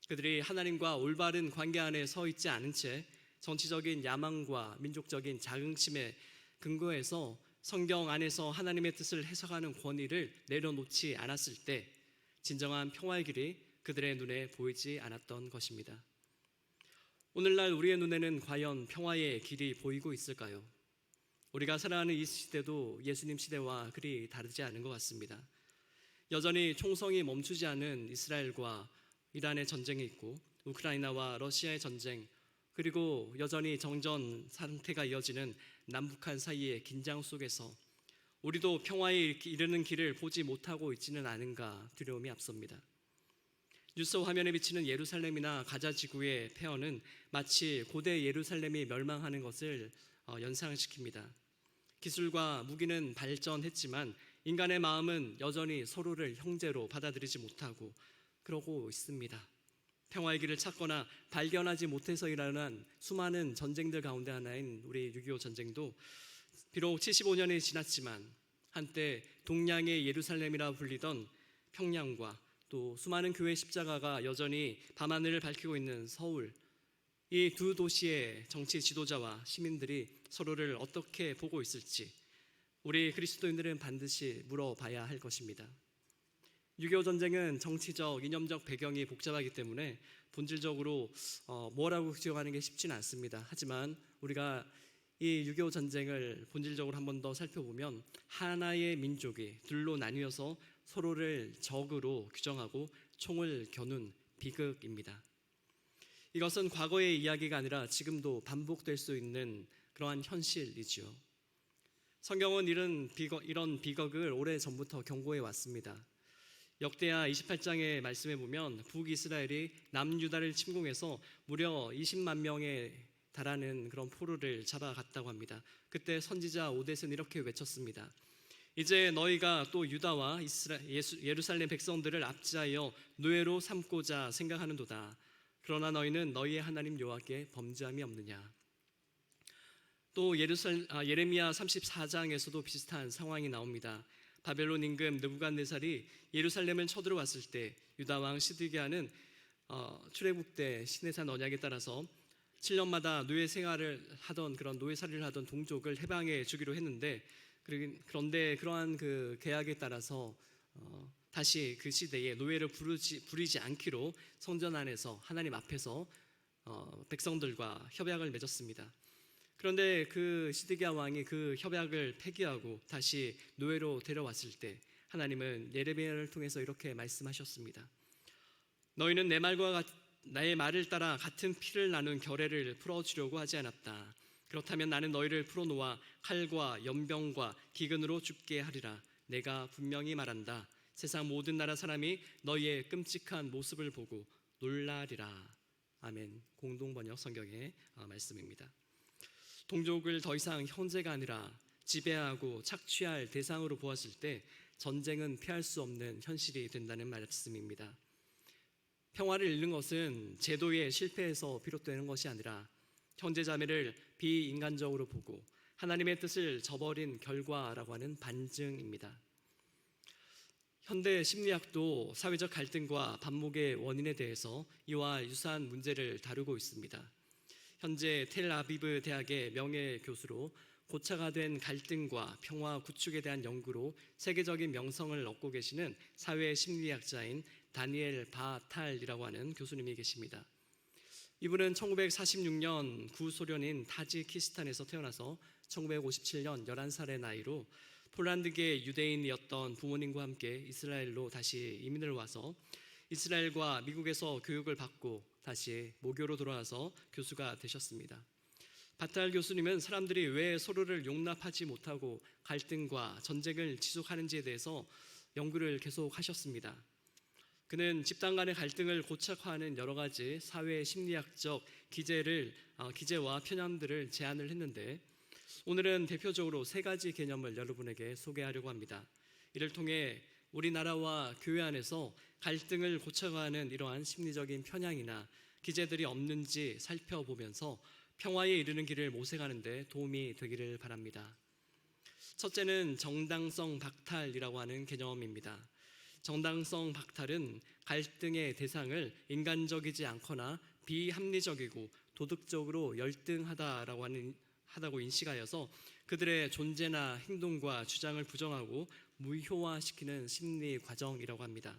그들이 하나님과 올바른 관계 안에 서 있지 않은 채 정치적인 야망과 민족적인 자긍심에 근거해서 성경 안에서 하나님의 뜻을 해석하는 권위를 내려놓지 않았을 때 진정한 평화의 길이 그들의 눈에 보이지 않았던 것입니다. 오늘날 우리의 눈에는 과연 평화의 길이 보이고 있을까요? 우리가 살아가는 이 시대도 예수님 시대와 그리 다르지 않은 것 같습니다. 여전히 총성이 멈추지 않은 이스라엘과 이란의 전쟁이 있고 우크라이나와 러시아의 전쟁, 그리고 여전히 정전 상태가 이어지는 남북한 사이의 긴장 속에서 우리도 평화에 이르는 길을 보지 못하고 있지는 않은가 두려움이 앞섭니다. 뉴스 화면에 비치는 예루살렘이나 가자 지구의 폐허는 마치 고대 예루살렘이 멸망하는 것을 연상시킵니다. 기술과 무기는 발전했지만 인간의 마음은 여전히 서로를 형제로 받아들이지 못하고 그러고 있습니다. 평화의 길을 찾거나 발견하지 못해서 일어난 수많은 전쟁들 가운데 하나인 우리 6.25 전쟁도 비록 75년이 지났지만 한때 동양의 예루살렘이라 불리던 평양과 또 수많은 교회 십자가가 여전히 밤하늘을 밝히고 있는 서울, 이 두 도시의 정치 지도자와 시민들이 서로를 어떻게 보고 있을지 우리 그리스도인들은 반드시 물어봐야 할 것입니다. 6.25 전쟁은 정치적, 이념적 배경이 복잡하기 때문에 본질적으로 뭐라고 지적하는 게 쉽지는 않습니다. 하지만 우리가 이 6.25 전쟁을 본질적으로 한 번 더 살펴보면 하나의 민족이 둘로 나뉘어서 서로를 적으로 규정하고 총을 겨눈 비극입니다. 이것은 과거의 이야기가 아니라 지금도 반복될 수 있는 그러한 현실이지요. 성경은 이런 비극을 오래전부터 경고해 왔습니다. 역대하 28장의 말씀에 보면 북이스라엘이 남유다를 침공해서 무려 20만 명에 달하는 그런 포로를 잡아갔다고 합니다. 그때 선지자 오뎃은 이렇게 외쳤습니다. 이제 너희가 또 유다와 예루살렘 백성들을 압제하여 노예로 삼고자 생각하는도다. 그러나 너희는 너희의 하나님 여호와께 범죄함이 없느냐. 또 예레미야 34장에서도 비슷한 상황이 나옵니다. 바벨론 임금 느부갓네살이 예루살렘을 쳐들어왔을 때 유다 왕 시드기야는 출애굽 때 시내산 언약에 따라서 7년마다 노예 생활을 하던 그런 노예살이를 하던 동족을 해방해 주기로 했는데 그런데 그러한 그 계약에 따라서 다시 그 시대에 노예를 부리지 않기로 성전 안에서 하나님 앞에서 백성들과 협약을 맺었습니다. 그런데 그 시드기야 왕이 그 협약을 폐기하고 다시 노예로 데려왔을 때 하나님은 예레미야를 통해서 이렇게 말씀하셨습니다. 너희는 나의 말을 따라 같은 피를 나눈 결례를 풀어주려고 하지 않았다. 그렇다면 나는 너희를 풀어놓아 칼과 연병과 기근으로 죽게 하리라. 내가 분명히 말한다. 세상 모든 나라 사람이 너희의 끔찍한 모습을 보고 놀라리라. 아멘. 공동번역 성경의 말씀입니다. 동족을 더 이상 형제가 아니라 지배하고 착취할 대상으로 보았을 때 전쟁은 피할 수 없는 현실이 된다는 말씀입니다. 평화를 잃는 것은 제도의 실패에서 비롯되는 것이 아니라 형제자매를 비인간적으로 보고 하나님의 뜻을 저버린 결과라고 하는 반증입니다. 현대 심리학도 사회적 갈등과 반목의 원인에 대해서 이와 유사한 문제를 다루고 있습니다. 현재 텔아비브 대학의 명예 교수로 고차가 된 갈등과 평화 구축에 대한 연구로 세계적인 명성을 얻고 계시는 사회 심리학자인 다니엘 바탈이라고 하는 교수님이 계십니다. 이분은 1946년 구소련인 타지키스탄에서 태어나서 1957년 11살의 나이로 폴란드계 유대인이었던 부모님과 함께 이스라엘로 다시 이민을 와서 이스라엘과 미국에서 교육을 받고 다시 모교로 돌아와서 교수가 되셨습니다. 바탈 교수님은 사람들이 왜 서로를 용납하지 못하고 갈등과 전쟁을 지속하는지에 대해서 연구를 계속하셨습니다. 그는 집단 간의 갈등을 고착화하는 여러 가지 사회 심리학적 기제와 편향들을 제안을 했는데 오늘은 대표적으로 3가지 개념을 여러분에게 소개하려고 합니다. 이를 통해 우리나라와 교회 안에서 갈등을 고착화하는 이러한 심리적인 편향이나 기제들이 없는지 살펴보면서 평화에 이르는 길을 모색하는 데 도움이 되기를 바랍니다. 첫째는 정당성 박탈이라고 하는 개념입니다. 정당성 박탈은 갈등의 대상을 인간적이지 않거나 비합리적이고 도덕적으로 열등하다고 인식하여서 그들의 존재나 행동과 주장을 부정하고 무효화시키는 심리 과정이라고 합니다.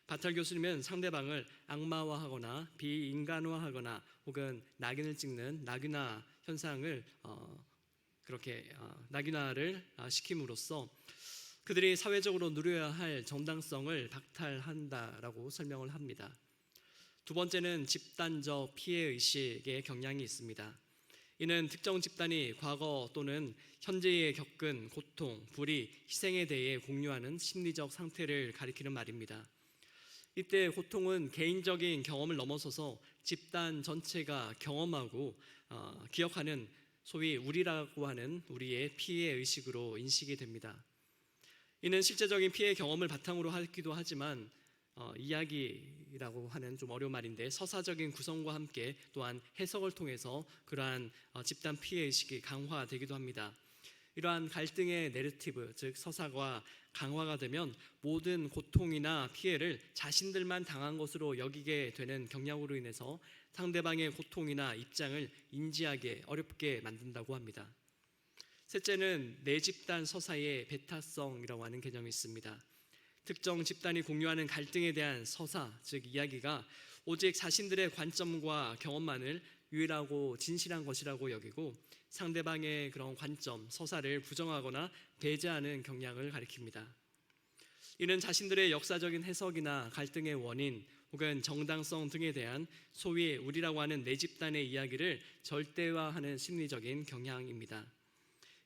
바탈 교수님은 상대방을 악마화하거나 비인간화하거나 혹은 낙인을 찍는 낙인화 현상을 낙인화를 시킴으로써 그들이 사회적으로 누려야 할 정당성을 박탈한다라고 설명을 합니다. 두 번째는 집단적 피해의식의 경향이 있습니다. 이는 특정 집단이 과거 또는 현재에 겪은 고통, 불의, 희생에 대해 공유하는 심리적 상태를 가리키는 말입니다. 이때 고통은 개인적인 경험을 넘어서서 집단 전체가 경험하고 기억하는 소위 우리라고 하는 우리의 피해 의식으로 인식이 됩니다. 이는 실제적인 피해 경험을 바탕으로 하기도 하지만 이야기라고 하는 좀 어려운 말인데 서사적인 구성과 함께 또한 해석을 통해서 그러한 집단 피해 의식이 강화되기도 합니다. 이러한 갈등의 내러티브, 즉 서사가 강화가 되면 모든 고통이나 피해를 자신들만 당한 것으로 여기게 되는 경향으로 인해서 상대방의 고통이나 입장을 인지하기 어렵게 만든다고 합니다. 셋째는 내 집단 서사의 배타성이라고 하는 개념이 있습니다. 특정 집단이 공유하는 갈등에 대한 서사, 즉 이야기가 오직 자신들의 관점과 경험만을 유일하고 진실한 것이라고 여기고 상대방의 그런 관점, 서사를 부정하거나 배제하는 경향을 가리킵니다. 이는 자신들의 역사적인 해석이나 갈등의 원인 혹은 정당성 등에 대한 소위 우리라고 하는 내 집단의 이야기를 절대화하는 심리적인 경향입니다.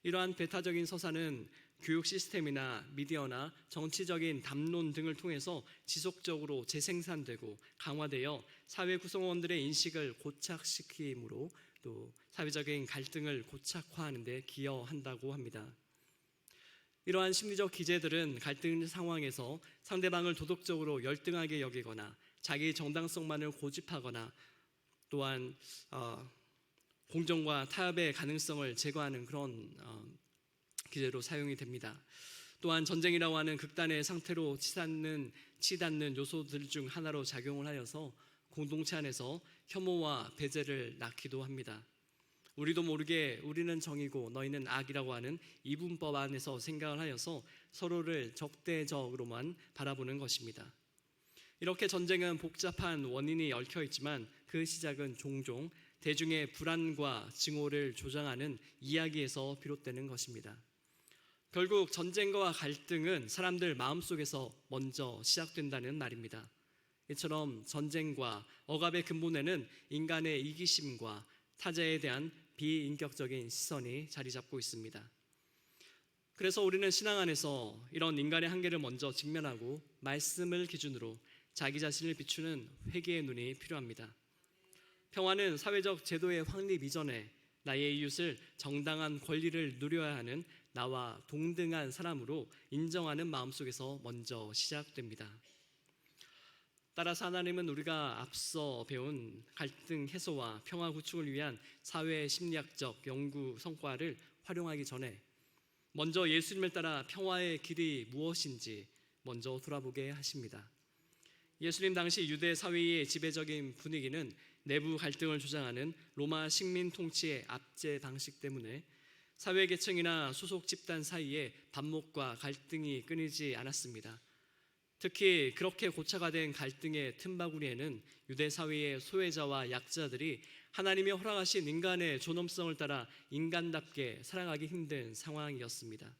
이러한 배타적인 서사는 교육 시스템이나 미디어나 정치적인 담론 등을 통해서 지속적으로 재생산되고 강화되어 사회 구성원들의 인식을 고착시키므로 또 사회적인 갈등을 고착화하는 데 기여한다고 합니다. 이러한 심리적 기제들은 갈등 상황에서 상대방을 도덕적으로 열등하게 여기거나 자기 정당성만을 고집하거나 또한 공정과 타협의 가능성을 제거하는 그런 기제로 사용이 됩니다. 또한 전쟁이라고 하는 극단의 상태로 치닫는 요소들 중 하나로 작용을 하여서 공동체 안에서 혐오와 배제를 낳기도 합니다. 우리도 모르게 우리는 정이고 너희는 악이라고 하는 이분법 안에서 생각을 하여서 서로를 적대적으로만 바라보는 것입니다. 이렇게 전쟁은 복잡한 원인이 얽혀 있지만 그 시작은 종종 대중의 불안과 증오를 조장하는 이야기에서 비롯되는 것입니다. 결국 전쟁과 갈등은 사람들 마음속에서 먼저 시작된다는 말입니다. 이처럼 전쟁과 억압의 근본에는 인간의 이기심과 타자에 대한 비인격적인 시선이 자리 잡고 있습니다. 그래서 우리는 신앙 안에서 이런 인간의 한계를 먼저 직면하고 말씀을 기준으로 자기 자신을 비추는 회개의 눈이 필요합니다. 평화는 사회적 제도의 확립 이전에 나의 이웃을 정당한 권리를 누려야 하는 나와 동등한 사람으로 인정하는 마음속에서 먼저 시작됩니다. 따라서 하나님은 우리가 앞서 배운 갈등 해소와 평화 구축을 위한 사회 심리학적 연구 성과를 활용하기 전에 먼저 예수님을 따라 평화의 길이 무엇인지 먼저 돌아보게 하십니다. 예수님 당시 유대 사회의 지배적인 분위기는 내부 갈등을 조장하는 로마 식민 통치의 압제 방식 때문에 사회 계층이나 소속 집단 사이에 반목과 갈등이 끊이지 않았습니다. 특히 그렇게 고착화 된 갈등의 틈바구니에는 유대 사회의 소외자와 약자들이 하나님이 허락하신 인간의 존엄성을 따라 인간답게 살아가기 힘든 상황이었습니다.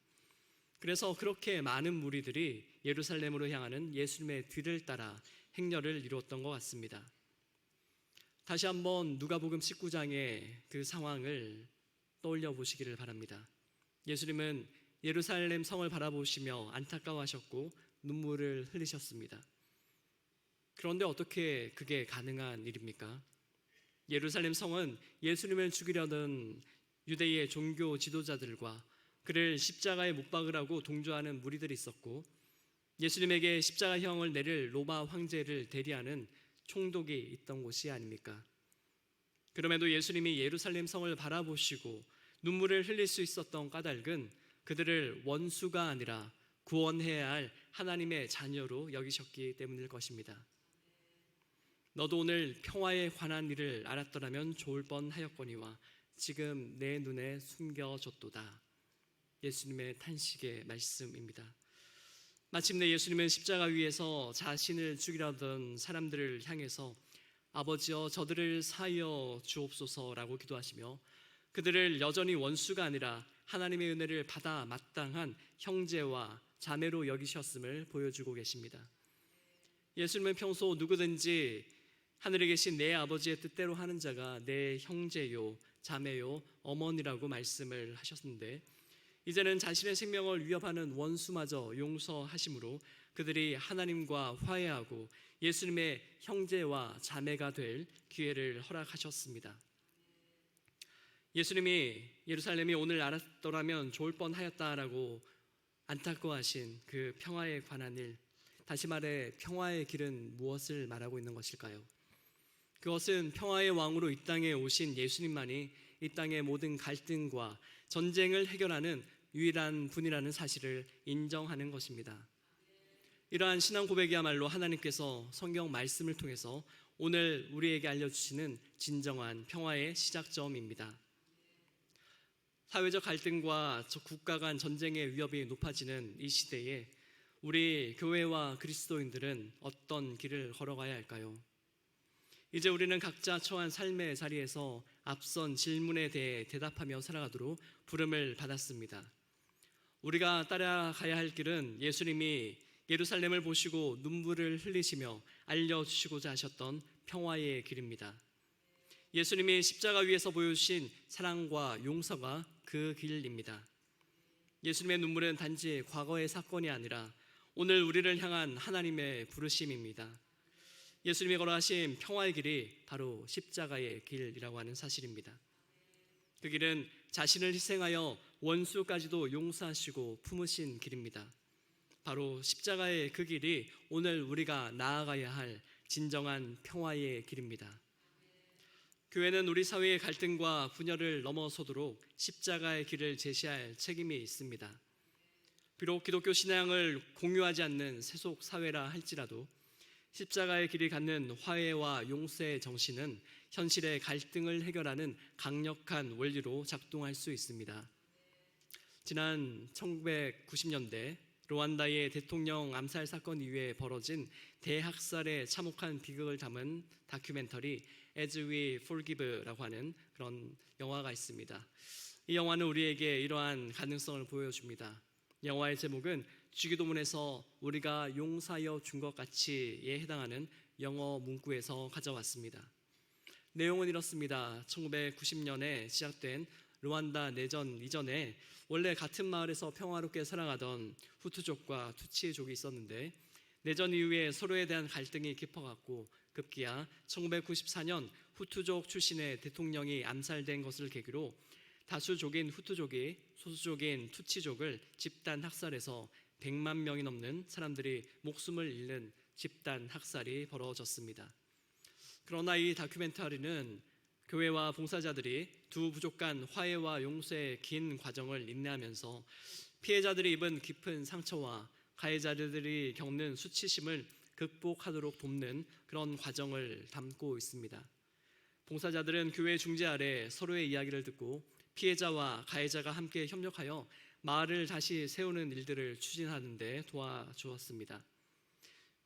그래서 그렇게 많은 무리들이 예루살렘으로 향하는 예수님의 뒤를 따라 행렬을 이루었던 것 같습니다. 다시 한번 누가복음 19장의 그 상황을 떠올려 보시기를 바랍니다. 예수님은 예루살렘 성을 바라보시며 안타까워하셨고 눈물을 흘리셨습니다. 그런데 어떻게 그게 가능한 일입니까? 예루살렘 성은 예수님을 죽이려던 유대의 종교 지도자들과 그를 십자가에 못 박으라고 동조하는 무리들이 있었고, 예수님에게 십자가형을 내릴 로마 황제를 대리하는 총독이 있던 곳이 아닙니까? 그럼에도 예수님이 예루살렘 성을 바라보시고 눈물을 흘릴 수 있었던 까닭은 그들을 원수가 아니라 구원해야 할 하나님의 자녀로 여기셨기 때문일 것입니다. 너도 오늘 평화에 관한 일을 알았더라면 좋을 뻔하였거니와 지금 내 눈에 숨겨졌도다. 예수님의 탄식의 말씀입니다. 마침내 예수님은 십자가 위에서 자신을 죽이려던 사람들을 향해서 아버지여 저들을 사하여 주옵소서라고 기도하시며 그들을 여전히 원수가 아니라 하나님의 은혜를 받아 마땅한 형제와 자매로 여기셨음을 보여주고 계십니다. 예수님은 평소 누구든지 하늘에 계신 내 아버지의 뜻대로 하는 자가 내 형제요, 자매요, 어머니라고 말씀을 하셨는데, 이제는 자신의 생명을 위협하는 원수마저 용서하심으로 그들이 하나님과 화해하고 예수님의 형제와 자매가 될 기회를 허락하셨습니다. 예수님이 예루살렘이 오늘 알았더라면 좋을 뻔하였다라고 안타까워하신 그 평화에 관한 일, 다시 말해 평화의 길은 무엇을 말하고 있는 것일까요? 그것은 평화의 왕으로 이 땅에 오신 예수님만이 이 땅의 모든 갈등과 전쟁을 해결하는 유일한 분이라는 사실을 인정하는 것입니다. 이러한 신앙 고백이야말로 하나님께서 성경 말씀을 통해서 오늘 우리에게 알려주시는 진정한 평화의 시작점입니다. 사회적 갈등과 국가 간 전쟁의 위협이 높아지는 이 시대에 우리 교회와 그리스도인들은 어떤 길을 걸어가야 할까요? 이제 우리는 각자 처한 삶의 자리에서 앞선 질문에 대해 대답하며 살아가도록 부름을 받았습니다. 우리가 따라가야 할 길은 예수님이 예루살렘을 보시고 눈물을 흘리시며 알려주시고자 하셨던 평화의 길입니다. 예수님이 십자가 위에서 보여주신 사랑과 용서가 그 길입니다. 예수님의 눈물은 단지 과거의 사건이 아니라 오늘 우리를 향한 하나님의 부르심입니다. 예수님이 걸어가신 평화의 길이 바로 십자가의 길이라고 하는 사실입니다. 그 길은 자신을 희생하여 원수까지도 용서하시고 품으신 길입니다. 바로 십자가의 그 길이 오늘 우리가 나아가야 할 진정한 평화의 길입니다. 교회는 우리 사회의 갈등과 분열을 넘어서도록 십자가의 길을 제시할 책임이 있습니다. 비록 기독교 신앙을 공유하지 않는 세속 사회라 할지라도 십자가의 길이 갖는 화해와 용서의 정신은 현실의 갈등을 해결하는 강력한 원리로 작동할 수 있습니다. 지난 1990년대 루안다의 대통령 암살 사건 이후에 벌어진 대학살의 참혹한 비극을 담은 다큐멘터리 As We Forgive라고 하는 그런 영화가 있습니다. 이 영화는 우리에게 이러한 가능성을 보여줍니다. 영화의 제목은 주기도문에서 우리가 용서하여 준 것 같이에 해당하는 영어 문구에서 가져왔습니다. 내용은 이렇습니다. 1990년에 시작된 루안다 내전 이전에 원래 같은 마을에서 평화롭게 살아가던 후투족과 투치족이 있었는데 내전 이후에 서로에 대한 갈등이 깊어갔고 급기야 1994년 후투족 출신의 대통령이 암살된 것을 계기로 다수족인 후투족이 소수족인 투치족을 집단 학살해서 100만 명이 넘는 사람들이 목숨을 잃는 집단 학살이 벌어졌습니다. 그러나 이 다큐멘터리는 교회와 봉사자들이 두 부족 간 화해와 용서의 긴 과정을 인내하면서 피해자들이 입은 깊은 상처와 가해자들이 겪는 수치심을 극복하도록 돕는 그런 과정을 담고 있습니다. 봉사자들은 교회 중재 아래 서로의 이야기를 듣고 피해자와 가해자가 함께 협력하여 마을을 다시 세우는 일들을 추진하는 데 도와주었습니다.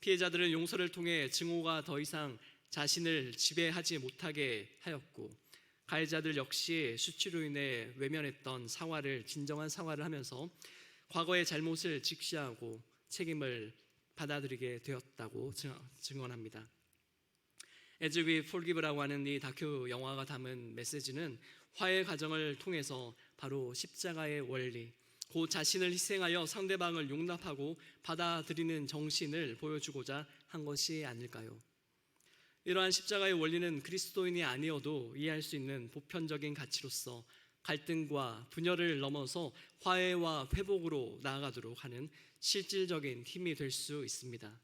피해자들은 용서를 통해 증오가 더 이상 자신을 지배하지 못하게 하였고, 가해자들 역시 수치로 인해 외면했던 진정한 사과를 하면서 과거의 잘못을 직시하고 책임을 받아들이게 되었다고 증언합니다. As We Forgive라고 하는 이 다큐 영화가 담은 메시지는 화해 과정을 통해서 바로 십자가의 원리, 곧 자신을 희생하여 상대방을 용납하고 받아들이는 정신을 보여주고자 한 것이 아닐까요? 이러한 십자가의 원리는 그리스도인이 아니어도 이해할 수 있는 보편적인 가치로서 갈등과 분열을 넘어서 화해와 회복으로 나아가도록 하는 실질적인 힘이 될 수 있습니다.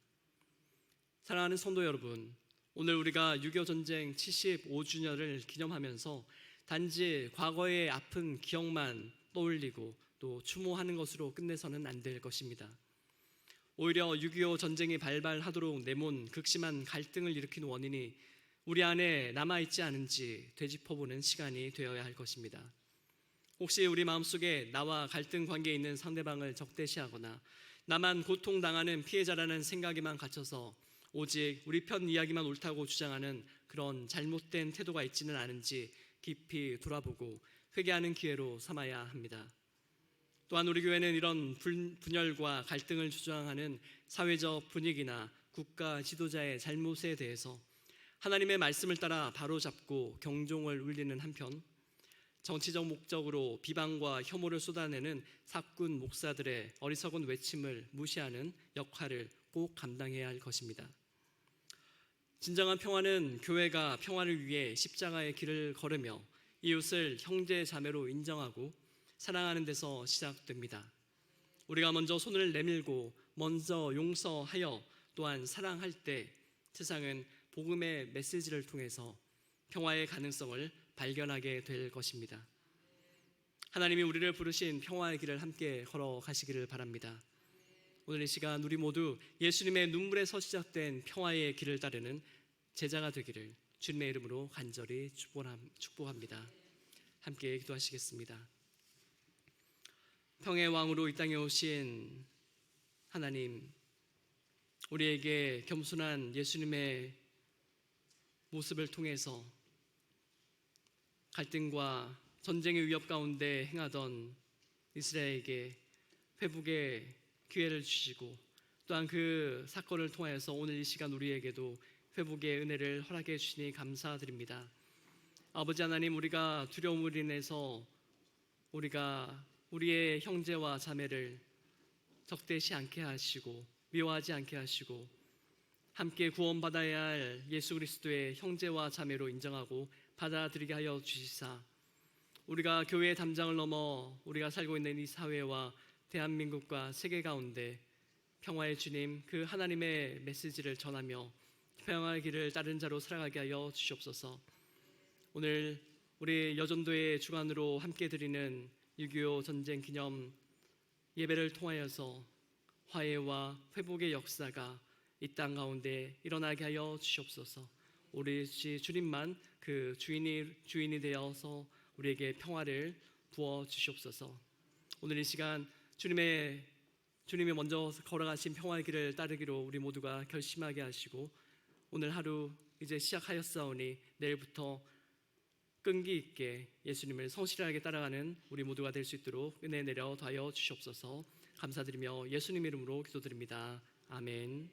사랑하는 성도 여러분, 오늘 우리가 6.25 전쟁 75주년을 기념하면서 단지 과거의 아픈 기억만 떠올리고 또 추모하는 것으로 끝내서는 안 될 것입니다. 오히려 6.25 전쟁이 발발하도록 내몬 극심한 갈등을 일으킨 원인이 우리 안에 남아있지 않은지 되짚어보는 시간이 되어야 할 것입니다. 혹시 우리 마음속에 나와 갈등 관계에 있는 상대방을 적대시하거나 나만 고통당하는 피해자라는 생각에만 갇혀서 오직 우리 편 이야기만 옳다고 주장하는 그런 잘못된 태도가 있지는 않은지 깊이 돌아보고 회개하는 기회로 삼아야 합니다. 또한 우리 교회는 이런 분열과 갈등을 주장하는 사회적 분위기나 국가 지도자의 잘못에 대해서 하나님의 말씀을 따라 바로잡고 경종을 울리는 한편, 정치적 목적으로 비방과 혐오를 쏟아내는 사꾼 목사들의 어리석은 외침을 무시하는 역할을 꼭 감당해야 할 것입니다. 진정한 평화는 교회가 평화를 위해 십자가의 길을 걸으며 이웃을 형제 자매로 인정하고 사랑하는 데서 시작됩니다. 우리가 먼저 손을 내밀고 먼저 용서하여 또한 사랑할 때 세상은 복음의 메시지를 통해서 평화의 가능성을 발견하게 될 것입니다. 하나님이 우리를 부르신 평화의 길을 함께 걸어가시기를 바랍니다. 오늘 이 시간 우리 모두 예수님의 눈물에서 시작된 평화의 길을 따르는 제자가 되기를 주님의 이름으로 간절히 축복합니다. 함께 기도하시겠습니다. 평의 왕으로 이 땅에 오신 하나님, 우리에게 겸손한 예수님의 모습을 통해서 갈등과 전쟁의 위협 가운데 행하던 이스라엘에게 회복의 기회를 주시고 또한 그 사건을 통하여서 오늘 이 시간 우리에게도 회복의 은혜를 허락해 주시니 감사드립니다. 아버지 하나님, 우리가 두려움으로 인해서 우리가 우리의 형제와 자매를 적대시 않게 하시고 미워하지 않게 하시고 함께 구원받아야 할 예수 그리스도의 형제와 자매로 인정하고 받아들이게 하여 주시사 우리가 교회의 담장을 넘어 우리가 살고 있는 이 사회와 대한민국과 세계 가운데 평화의 주님, 그 하나님의 메시지를 전하며 평화의 길을 따른 자로 살아가게 하여 주시옵소서. 오늘 우리 여전도의 주관으로 함께 드리는 6.25 전쟁 기념 예배를 통하여서 화해와 회복의 역사가 이 땅 가운데 일어나게 하여 주시옵소서. 우리 주님만 그 주인이 되어서 우리에게 평화를 부어 주시옵소서. 오늘 이 시간 주님이 먼저 걸어가신 평화의 길을 따르기로 우리 모두가 결심하게 하시고 오늘 하루 이제 시작하였사오니 내일부터 끈기 있게 예수님을 성실하게 따라가는 우리 모두가 될 수 있도록 은혜 내려 더하여 주시옵소서. 감사드리며 예수님 이름으로 기도드립니다. 아멘.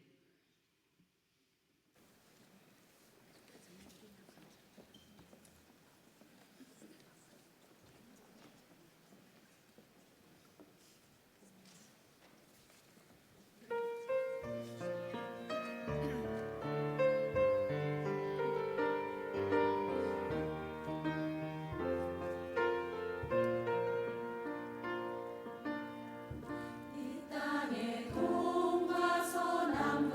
이 땅의 동과 서남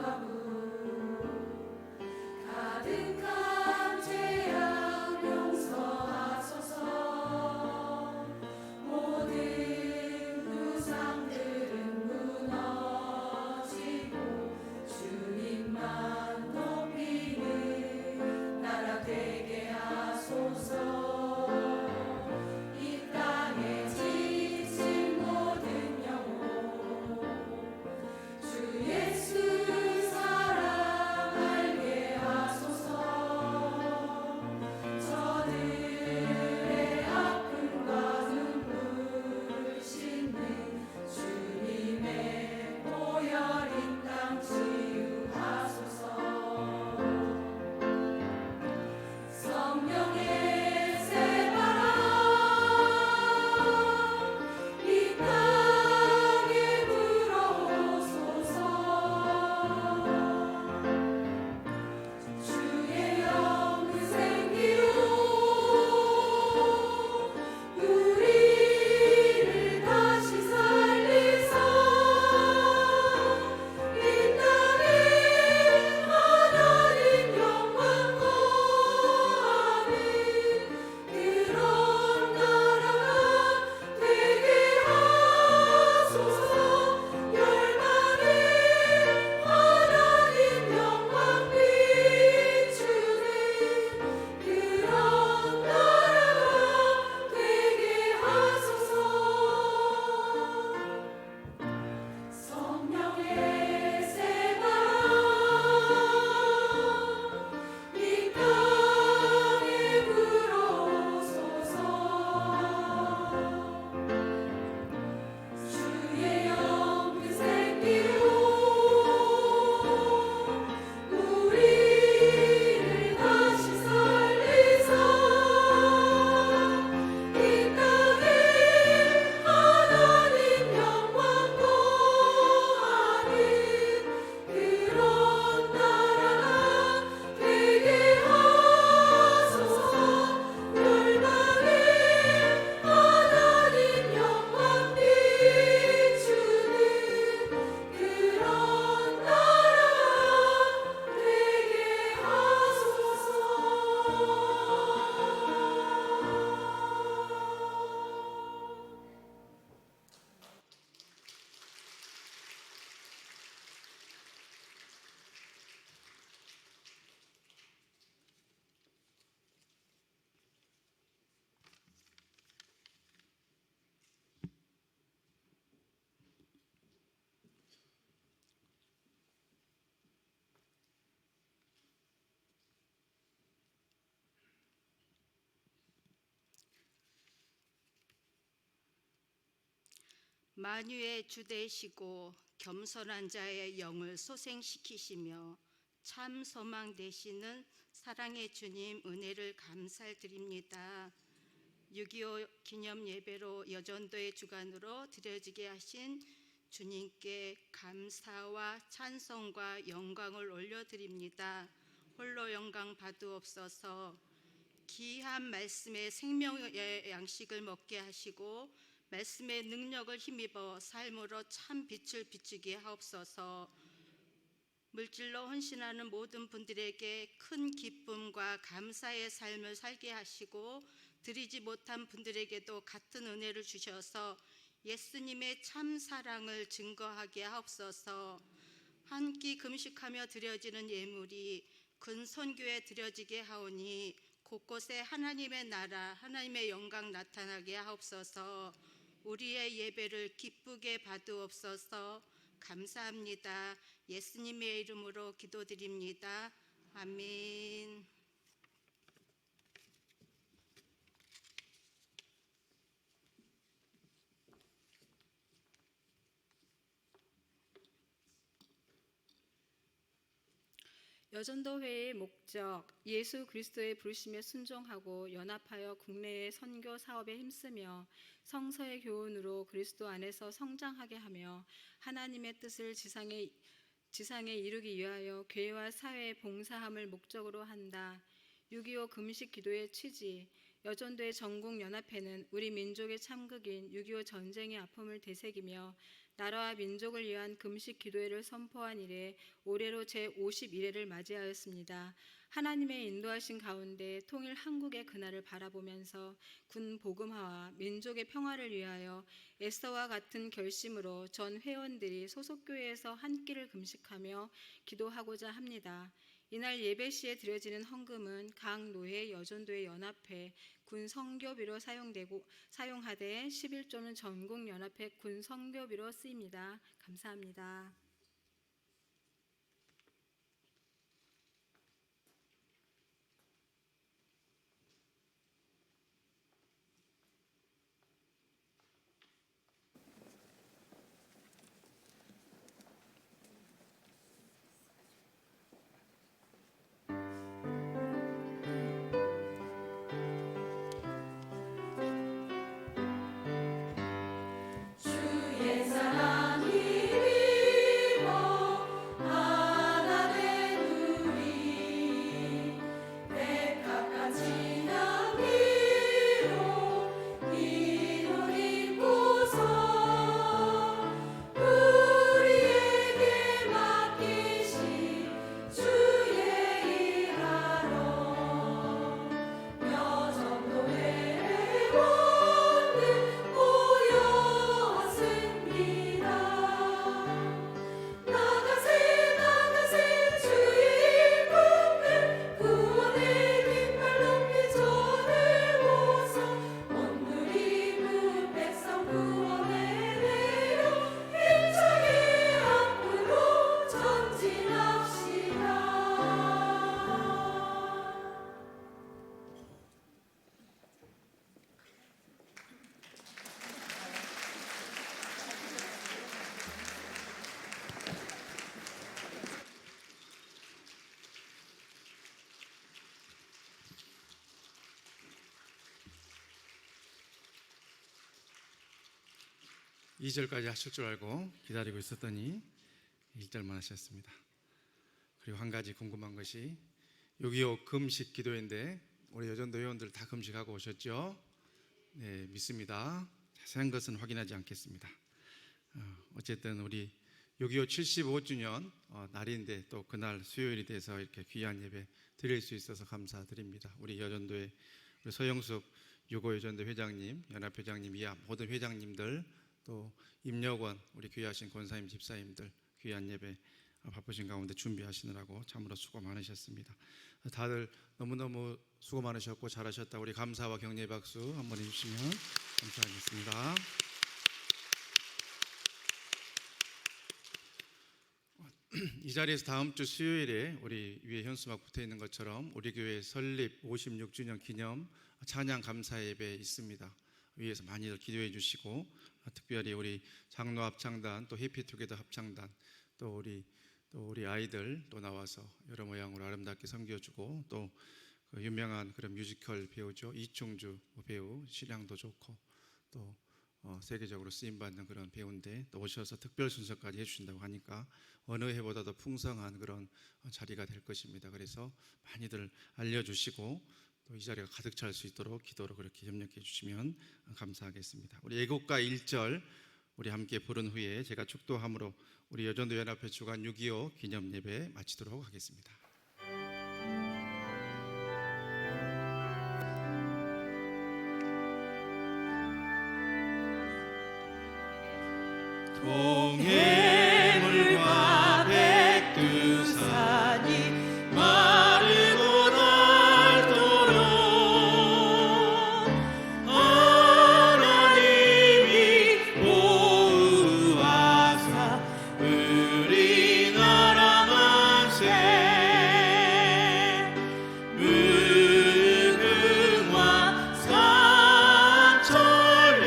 만유의 주 되시고 겸손한 자의 영을 소생시키시며 참 소망 되시는 사랑의 주님 은혜를 감사드립니다. 6.25 기념 예배로 여전도의 주관으로 드려지게 하신 주님께 감사와 찬송과 영광을 올려드립니다. 홀로 영광 받으옵소서. 귀한 말씀의 생명의 양식을 먹게 하시고 말씀의 능력을 힘입어 삶으로 참 빛을 비추게 하옵소서. 물질로 헌신하는 모든 분들에게 큰 기쁨과 감사의 삶을 살게 하시고 드리지 못한 분들에게도 같은 은혜를 주셔서 예수님의 참 사랑을 증거하게 하옵소서. 한 끼 금식하며 드려지는 예물이 근선교에 드려지게 하오니 곳곳에 하나님의 나라, 하나님의 영광 나타나게 하옵소서. 우리의 예배를 기쁘게 받으옵소서. 감사합니다. 예수님의 이름으로 기도드립니다. 아멘. 여전도회의 목적, 예수 그리스도의 부르심에 순종하고 연합하여 국내의 선교 사업에 힘쓰며 성서의 교훈으로 그리스도 안에서 성장하게 하며 하나님의 뜻을 지상에 이루기 위하여 교회와 사회에 봉사함을 목적으로 한다. 6.25 금식 기도의 취지, 여전도의 전국연합회는 우리 민족의 참극인 6.25 전쟁의 아픔을 되새기며 나라와 민족을 위한 금식 기도회를 선포한 이래 올해로 제51회를 맞이하였습니다. 하나님의 인도하신 가운데 통일 한국의 그날을 바라보면서 군 복음화와 민족의 평화를 위하여 에스더와 같은 결심으로 전 회원들이 소속 교회에서 한 끼를 금식하며 기도하고자 합니다. 이날 예배 시에 드려지는 헌금은 각 노회 여전도의 연합회 군 선교비로 사용하되 11조는 전국 연합회 군 선교비로 쓰입니다. 감사합니다. 이절까지 하실 줄 알고 기다리고 있었더니 1절만 하셨습니다. 그리고 한 가지 궁금한 것이 6.25 금식 기도회인데 우리 여전도 회원들 다 금식하고 오셨죠? 네, 믿습니다. 자세한 것은 확인하지 않겠습니다. 어쨌든 우리 6.25 75주년 날인데 또 그날 수요일이 돼서 이렇게 귀한 예배 드릴 수 있어서 감사드립니다. 우리 여전도의 우리 서영숙 6.25 여전도 회장님, 연합회장님 이하 모든 회장님들 또 임여권 우리 귀하신 권사님 집사님들 귀한 예배 바쁘신 가운데 준비하시느라고 참으로 수고 많으셨습니다. 다들 너무너무 수고 많으셨고 잘하셨다. 우리 감사와 격려의 박수 한번 해주시면 감사하겠습니다. 이 자리에서 다음 주 수요일에 우리 위에 현수막 붙어 있는 것처럼 우리 교회 설립 56주년 기념 찬양 감사 예배 있습니다. 위해서 많이들 기도해 주시고, 특별히 우리 장로 합창단, 또 해피투게더 합창단, 또 우리 아이들 또 나와서 여러 모양으로 아름답게 섬겨주고, 또 그 유명한 그런 뮤지컬 배우죠, 이충주 배우, 실력도 좋고 또 세계적으로 쓰임받는 그런 배우인데 또 오셔서 특별 순서까지 해주신다고 하니까 어느 해보다도 풍성한 그런 자리가 될 것입니다. 그래서 많이들 알려주시고 또 이 자리가 가득 찰 수 있도록 기도로 그렇게 협력해 주시면 감사하겠습니다. 우리 애국가 1절 우리 함께 부른 후에 제가 축도함으로 우리 여전도 연합회 주간 6.25 기념 예배 마치도록 하겠습니다. 동해물과 백두산이 마르고 닳도록 하나님이 보호하사 우리나라 만세 무궁화 산천리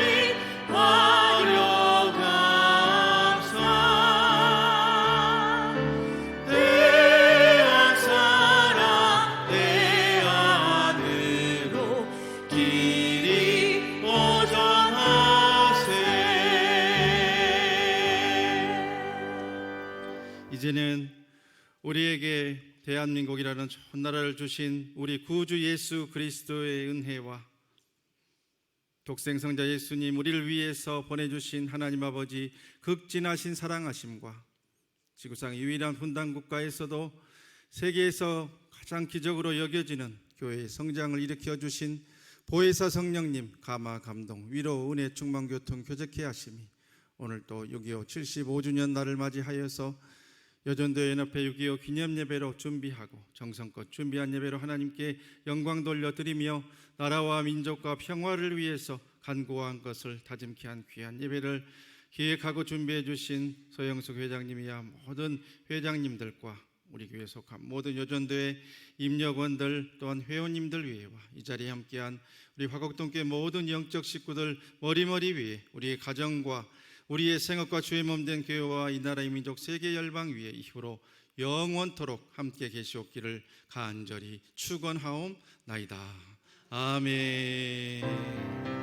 이제는 우리에게 대한민국이라는 좋은 나라를 주신 우리 구주 예수 그리스도의 은혜와 독생성자 예수님 우리를 위해서 보내주신 하나님 아버지 극진하신 사랑하심과 지구상 유일한 분단 국가에서도 세계에서 가장 기적으로 여겨지는 교회의 성장을 일으켜 주신 보혜사 성령님 감화 감동 위로 은혜 충만 교통 교제케 하심이 오늘 또 6.25 75주년 날을 맞이하여서 여전도 연합회 6.25 기념 예배로 준비하고 정성껏 준비한 예배로 하나님께 영광 돌려드리며 나라와 민족과 평화를 위해서 간구한 것을 다짐케 한 귀한 예배를 기획하고 준비해 주신 서영숙 회장님이야 모든 회장님들과 우리 교회에 속한 모든 여전도의 임력원들 또한 회원님들 위에와 이 자리에 함께한 우리 화곡동교회 모든 영적 식구들 머리머리 위에 우리의 가정과 우리의 생업과 주의 몸된 교회와 이 나라의 민족 세계 열방 위에 이후로 영원토록 함께 계시옵기를 간절히 축원하옵나이다. 아멘.